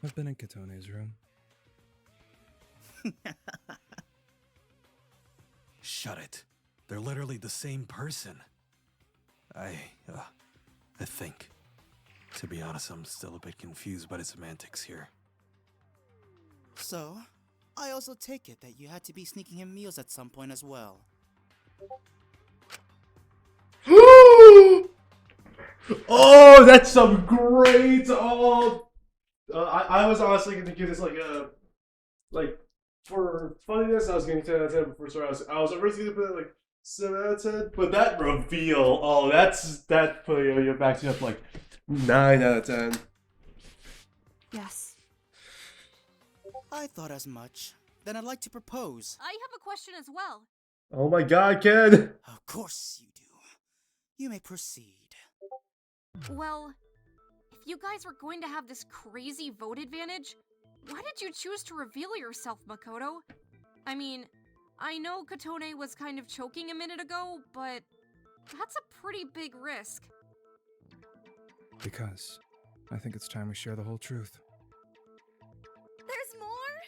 I've been in Katone's room. Shut it. They're literally the same person. I think. To be honest, I'm still a bit confused by the semantics here. So, I also take it that you had to be sneaking him meals at some point as well. Oh, that's some great. Oh, I was honestly going to give this like for funniness. I was going to 10 out of 10 before. Sorry, I was originally going to put it like 7 out of 10, but that reveal. Oh, that putting you back to up like 9 out of 10. Yes. I thought as much. Then I'd like to propose. I have a question as well. Oh my God, Ken! Of course you do. You may proceed. Well, if you guys were going to have this crazy vote advantage, why did you choose to reveal yourself, Makoto? I mean, I know Kotone was kind of choking a minute ago, but that's a pretty big risk. Because I think it's time we share the whole truth. There's more?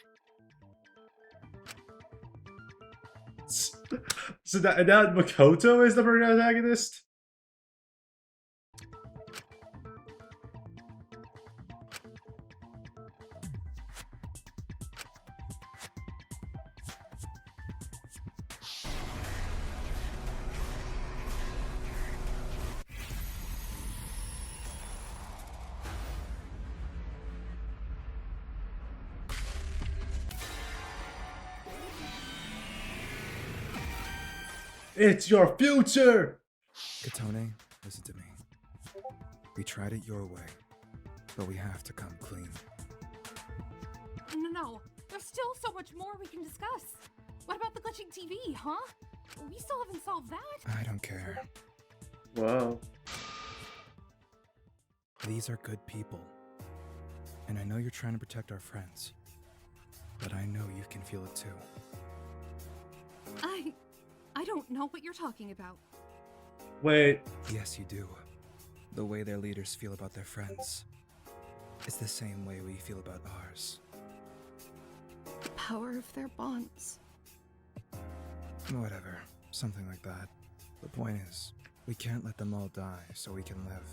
So that Makoto is the protagonist? It's your future! Kotone, listen to me. We tried it your way, but we have to come clean. No, there's still so much more we can discuss. What about the glitching TV, huh? We still haven't solved that. I don't care. Wow. These are good people. And I know you're trying to protect our friends. But I know you can feel it too. I don't know what you're talking about. Wait. Yes, you do. The way their leaders feel about their friends. It's the same way we feel about ours. The power of their bonds. Whatever. Something like that. The point is, we can't let them all die so we can live.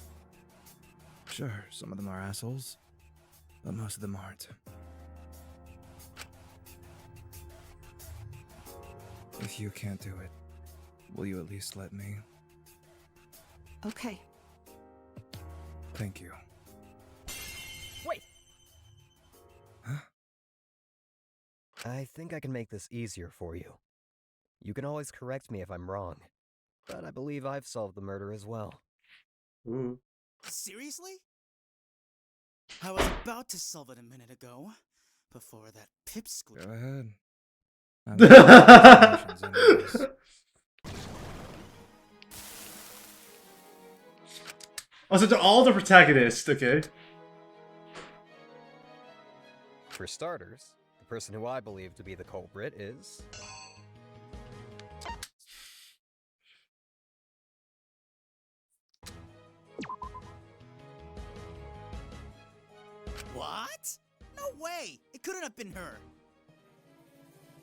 Sure, some of them are assholes, but most of them aren't. If you can't do it, will you at least let me? Okay. Thank you. Wait! Huh? I think I can make this easier for you. You can always correct me if I'm wrong, but I believe I've solved the murder as well. Seriously? I was about to solve it a minute ago, before that pipsqueak. Go ahead. I'm Oh, so they're all the protagonists, okay. For starters, the person who I believe to be the culprit is... What? No way! It couldn't have been her.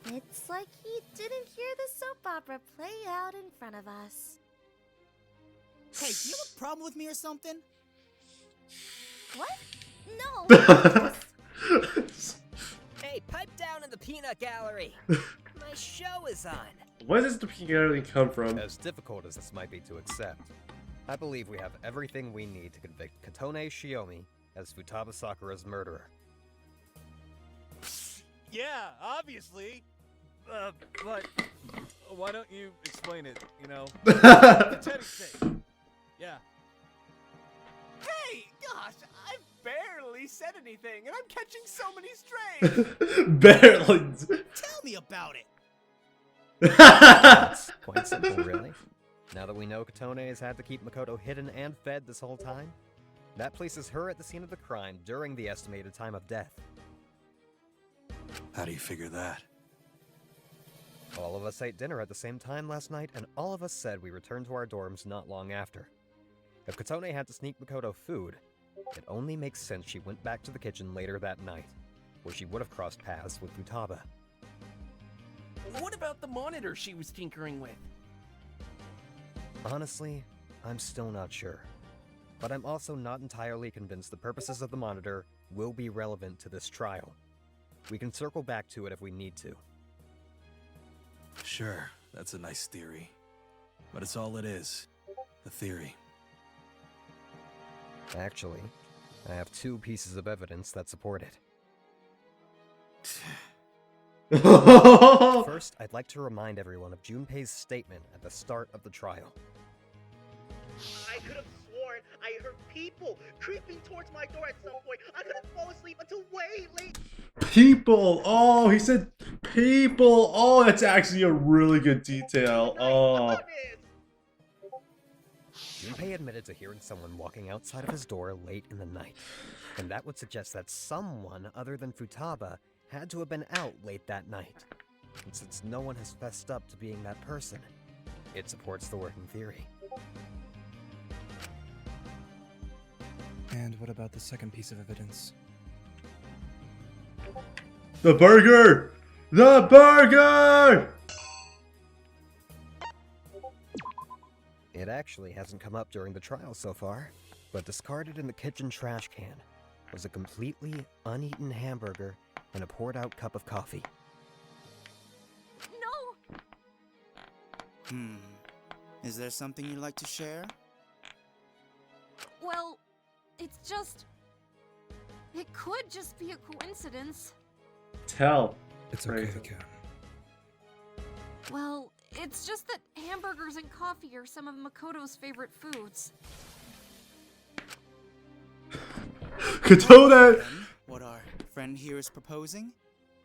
It's like he didn't hear the soap opera play out in front of us. Hey, do you have a problem with me or something? What? No. Hey, pipe down in the peanut gallery. My show is on. Where does the peculiarity come from? As difficult as this might be to accept, I believe we have everything we need to convict Katone Shiomi as Futaba Sakura's murderer. Yeah, obviously. But why don't you explain it, you know? For Teddy's sake. Yeah. Hey, gosh, I've barely said anything, and I'm catching so many strays. Barely. Tell me about it. It's quite simple, really. Now that we know Katone has had to keep Makoto hidden and fed this whole time, that places her at the scene of the crime during the estimated time of death. How do you figure that? All of us ate dinner at the same time last night, and all of us said we returned to our dorms not long after. If Katone had to sneak Makoto food, it only makes sense she went back to the kitchen later that night, where she would have crossed paths with Futaba. What about the monitor she was tinkering with? Honestly, I'm still not sure. But I'm also not entirely convinced the purposes of the monitor will be relevant to this trial. We can circle back to it if we need to. Sure, that's a nice theory. But it's all it is. A theory. Actually, I have two pieces of evidence that support it. First, I'd like to remind everyone of Junpei's statement at the start of the trial. I could have sworn I heard people creeping towards my door at some point. I couldn't fall asleep until way late. People. Oh, he said people. Oh, that's actually a really good detail. Oh. Junpei admitted to hearing someone walking outside of his door late in the night, and that would suggest that someone other than Futaba had to have been out late that night. And since no one has fessed up to being that person, it supports the working theory. And what about the second piece of evidence? The burger! The burger! It actually hasn't come up during the trial so far, but discarded in the kitchen trash can was a completely uneaten hamburger and a poured out cup of coffee. No! Is there something you'd like to share? Well, it's just... It could just be a coincidence. Tell. It's okay, Ken. Well, it's just that hamburgers and coffee are some of Makoto's favorite foods. Katone! What our friend here is proposing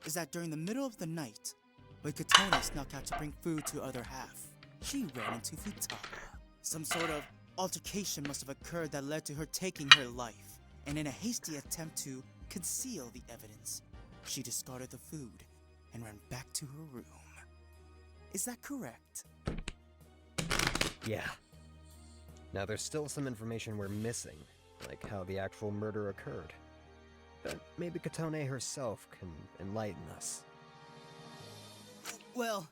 is that during the middle of the night, when Katone snuck out to bring food to other half, she ran into Futaba. Some sort of altercation must have occurred that led to her taking her life, and in a hasty attempt to conceal the evidence, she discarded the food and ran back to her room. Is that correct? Yeah. Now there's still some information we're missing, like how the actual murder occurred. But maybe Katone herself can enlighten us. Well,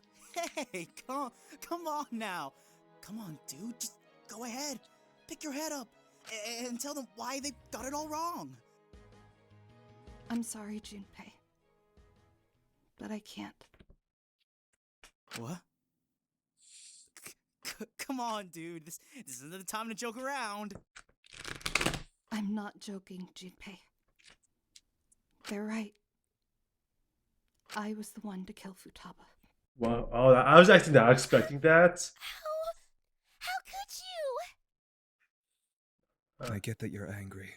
hey, come on now. Come on, dude, just go ahead. Pick your head up and tell them why they got it all wrong. I'm sorry, Junpei. But I can't. What? Come on, dude. This isn't the time to joke around. I'm not joking, Junpei. They're right. I was the one to kill Futaba. Wow. Oh, I was actually not expecting that. How could you? I get that you're angry,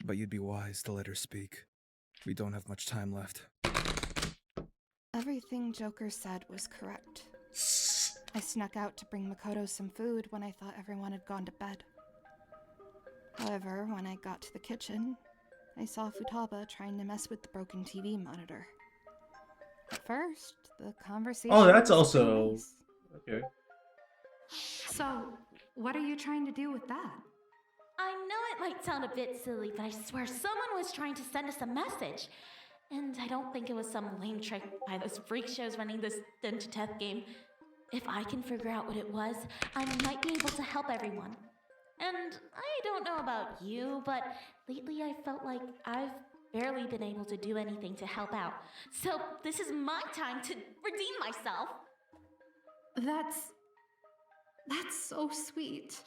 but you'd be wise to let her speak. We don't have much time left. Everything Joker said was correct. I snuck out to bring Makoto some food when I thought everyone had gone to bed. However, when I got to the kitchen, I saw Futaba trying to mess with the broken TV monitor. At first, the conversation Oh, that's was also nice. okay. So, what are you trying to do with that? I know it might sound a bit silly, but I swear someone was trying to send us a message. And I don't think it was some lame trick by those freak shows running this Done to Death game. If I can figure out what it was, I might be able to help everyone. And I don't know about you, but lately I felt like I've barely been able to do anything to help out. So this is my time to redeem myself. That's so sweet.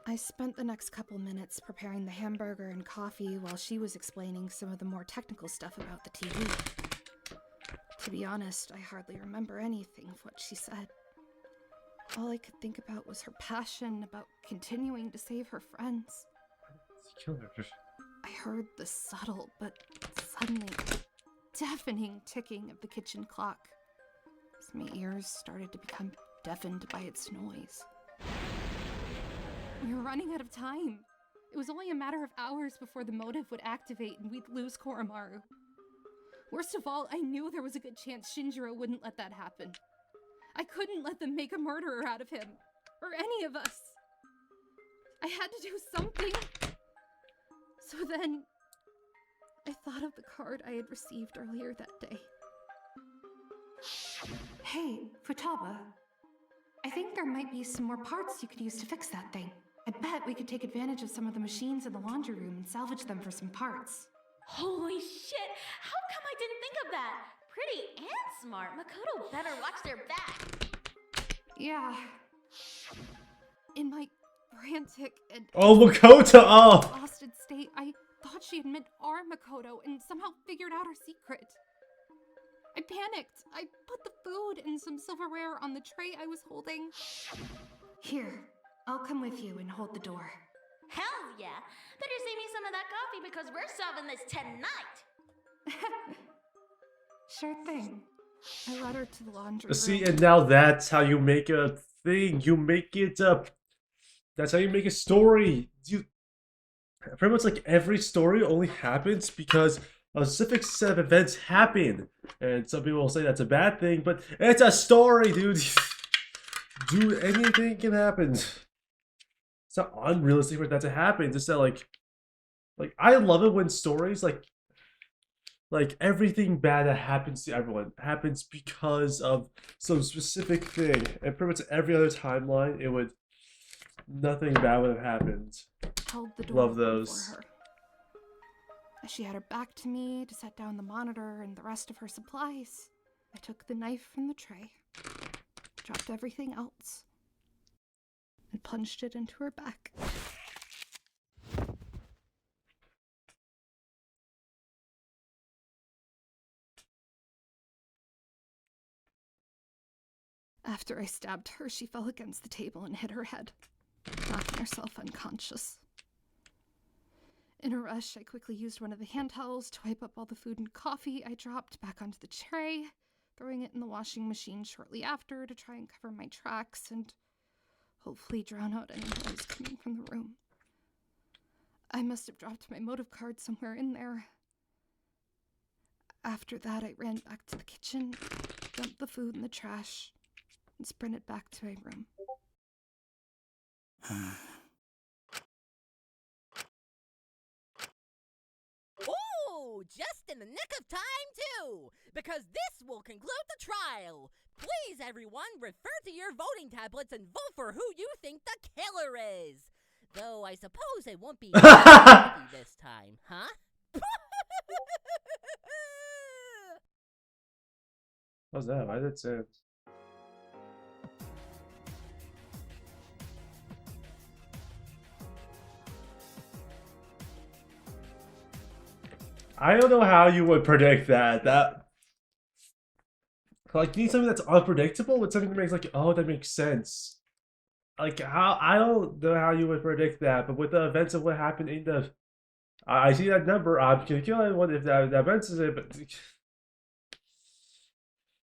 I spent the next couple minutes preparing the hamburger and coffee while she was explaining some of the more technical stuff about the TV. To be honest, I hardly remember anything of what she said. All I could think about was her passion about continuing to save her friends. I heard the subtle but suddenly deafening ticking of the kitchen clock as my ears started to become deafened by its noise. We were running out of time. It was only a matter of hours before the motive would activate and we'd lose Koromaru. Worst of all, I knew there was a good chance Shinjiro wouldn't let that happen. I couldn't let them make a murderer out of him, or any of us. I had to do something. So then, I thought of the card I had received earlier that day. Hey, Futaba. I think there might be some more parts you could use to fix that thing. I bet we could take advantage of some of the machines in the laundry room and salvage them for some parts. Holy shit! How come I didn't think of that? Pretty and smart. Makoto better watch their back. Yeah. In my frantic and Oh, Makoto! Oh! exhausted state, I thought she had met our Makoto and somehow figured out her secret. I panicked. I put the food and some silverware on the tray I was holding. Here, I'll come with you and hold the door. Hell yeah! Better save me some of that coffee because we're solving this tonight! Sure thing. I led her to the laundry See, room. and now that's how you make a thing. You make it up. That's how you make a story. You pretty much like every story only happens because a specific set of events happen. And some people will say that's a bad thing, but it's a story, dude. Dude, anything can happen. It's not unrealistic for that to happen. Just that like I love it when stories like everything bad that happens to everyone happens because of some specific thing. And pretty much every other timeline, nothing bad would have happened. Held the door Love open those. for her. As she had her back to me to set down the monitor and the rest of her supplies, I took the knife from the tray, dropped everything else, and plunged it into her back. After I stabbed her, she fell against the table and hit her head, knocking herself unconscious. In a rush, I quickly used one of the hand towels to wipe up all the food and coffee I dropped back onto the tray, throwing it in the washing machine shortly after to try and cover my tracks and hopefully drown out any noise coming from the room. I must have dropped my motive card somewhere in there, After that, I ran back to the kitchen, dumped the food in the trash, and sprinted back to my room. Oh, just in the nick of time, too, because this will conclude the trial. Please, everyone, refer to your voting tablets and vote for who you think the killer is. Though I suppose it won't be this time, huh? What's that? Why did it say? I don't know how you would predict that. Like, you need something that's unpredictable with something that makes like, oh, that makes sense. Like, how, I don't know how you would predict that, but with the events of what happened in the, I see that number. I'm gonna kill anyone if that events is it, but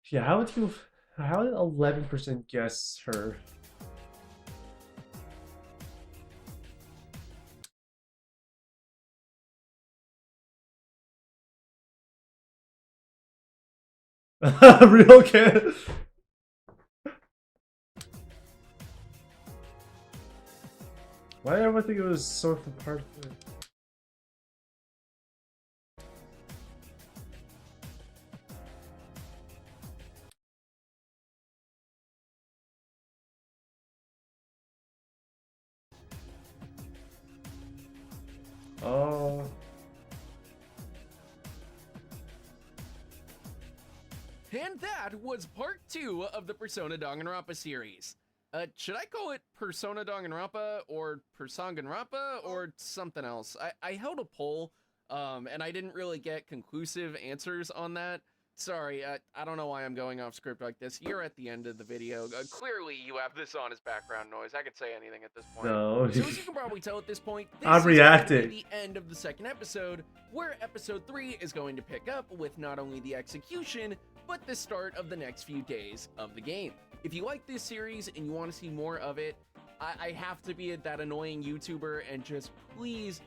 yeah, how would you? How did 11% guess her? Real kid. Why did everyone think it was sort of part of it? Oh. And that was part 2 of the Persona Danganronpa series. Should I call it Persona Danganronpa or Persanganronpa or something else? I held a poll, and I didn't really get conclusive answers on that. Sorry, I don't know why I'm going off script like this. You're at the end of the video. Clearly, you have this on as background noise. I could say anything at this point. No. So as you can probably tell at this point, this I'm is going to reacting. be the end of the second episode, where episode 3 is going to pick up with not only the execution, but the start of the next few days of the game. If you like this series and you want to see more of it, I have to be that annoying YouTuber and just please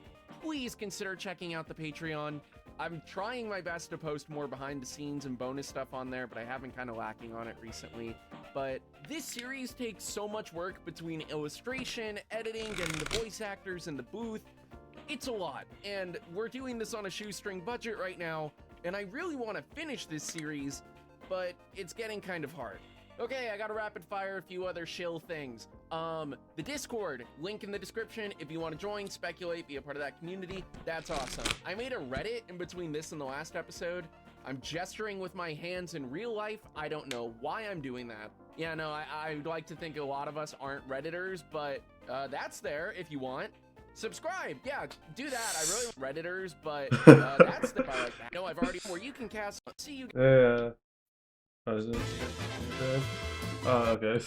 consider checking out the Patreon. I'm trying my best to post more behind the scenes and bonus stuff on there, but I have been kind of lacking on it recently. But this series takes so much work between illustration, editing, and the voice actors in the booth. It's a lot, and we're doing this on a shoestring budget right now, and I really want to finish this series, but it's getting kind of hard. Okay, I gotta rapid fire a few other shill things. The Discord, link in the description. If you want to join, speculate, be a part of that community, that's awesome. I made a Reddit in between this and the last episode. I'm gesturing with my hands in real life. I don't know why I'm doing that. Yeah, no, I'd like to think a lot of us aren't Redditors, but that's there if you want. Subscribe, yeah, do that. I really want Redditors, but that's the part like that. No, I've already where you can cast. See you. Yeah. Oh, is it? Oh, okay.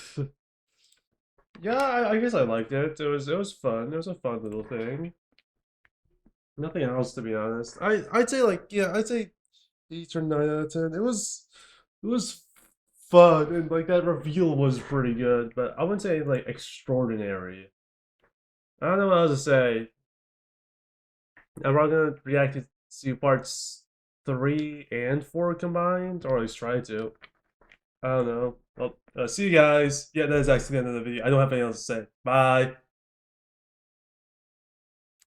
Yeah, I guess I liked it. It was fun. It was a fun little thing. Nothing else, to be honest. I'd say like, yeah, I'd say 8 or 9 out of 10. It was fun, and like that reveal was pretty good, but I wouldn't say like extraordinary. I don't know what else to say. I'm probably gonna react to parts 3 and 4 combined, or at least try to. I don't know. Well, see you guys. Yeah, that is actually the end of the video. I don't have anything else to say. Bye.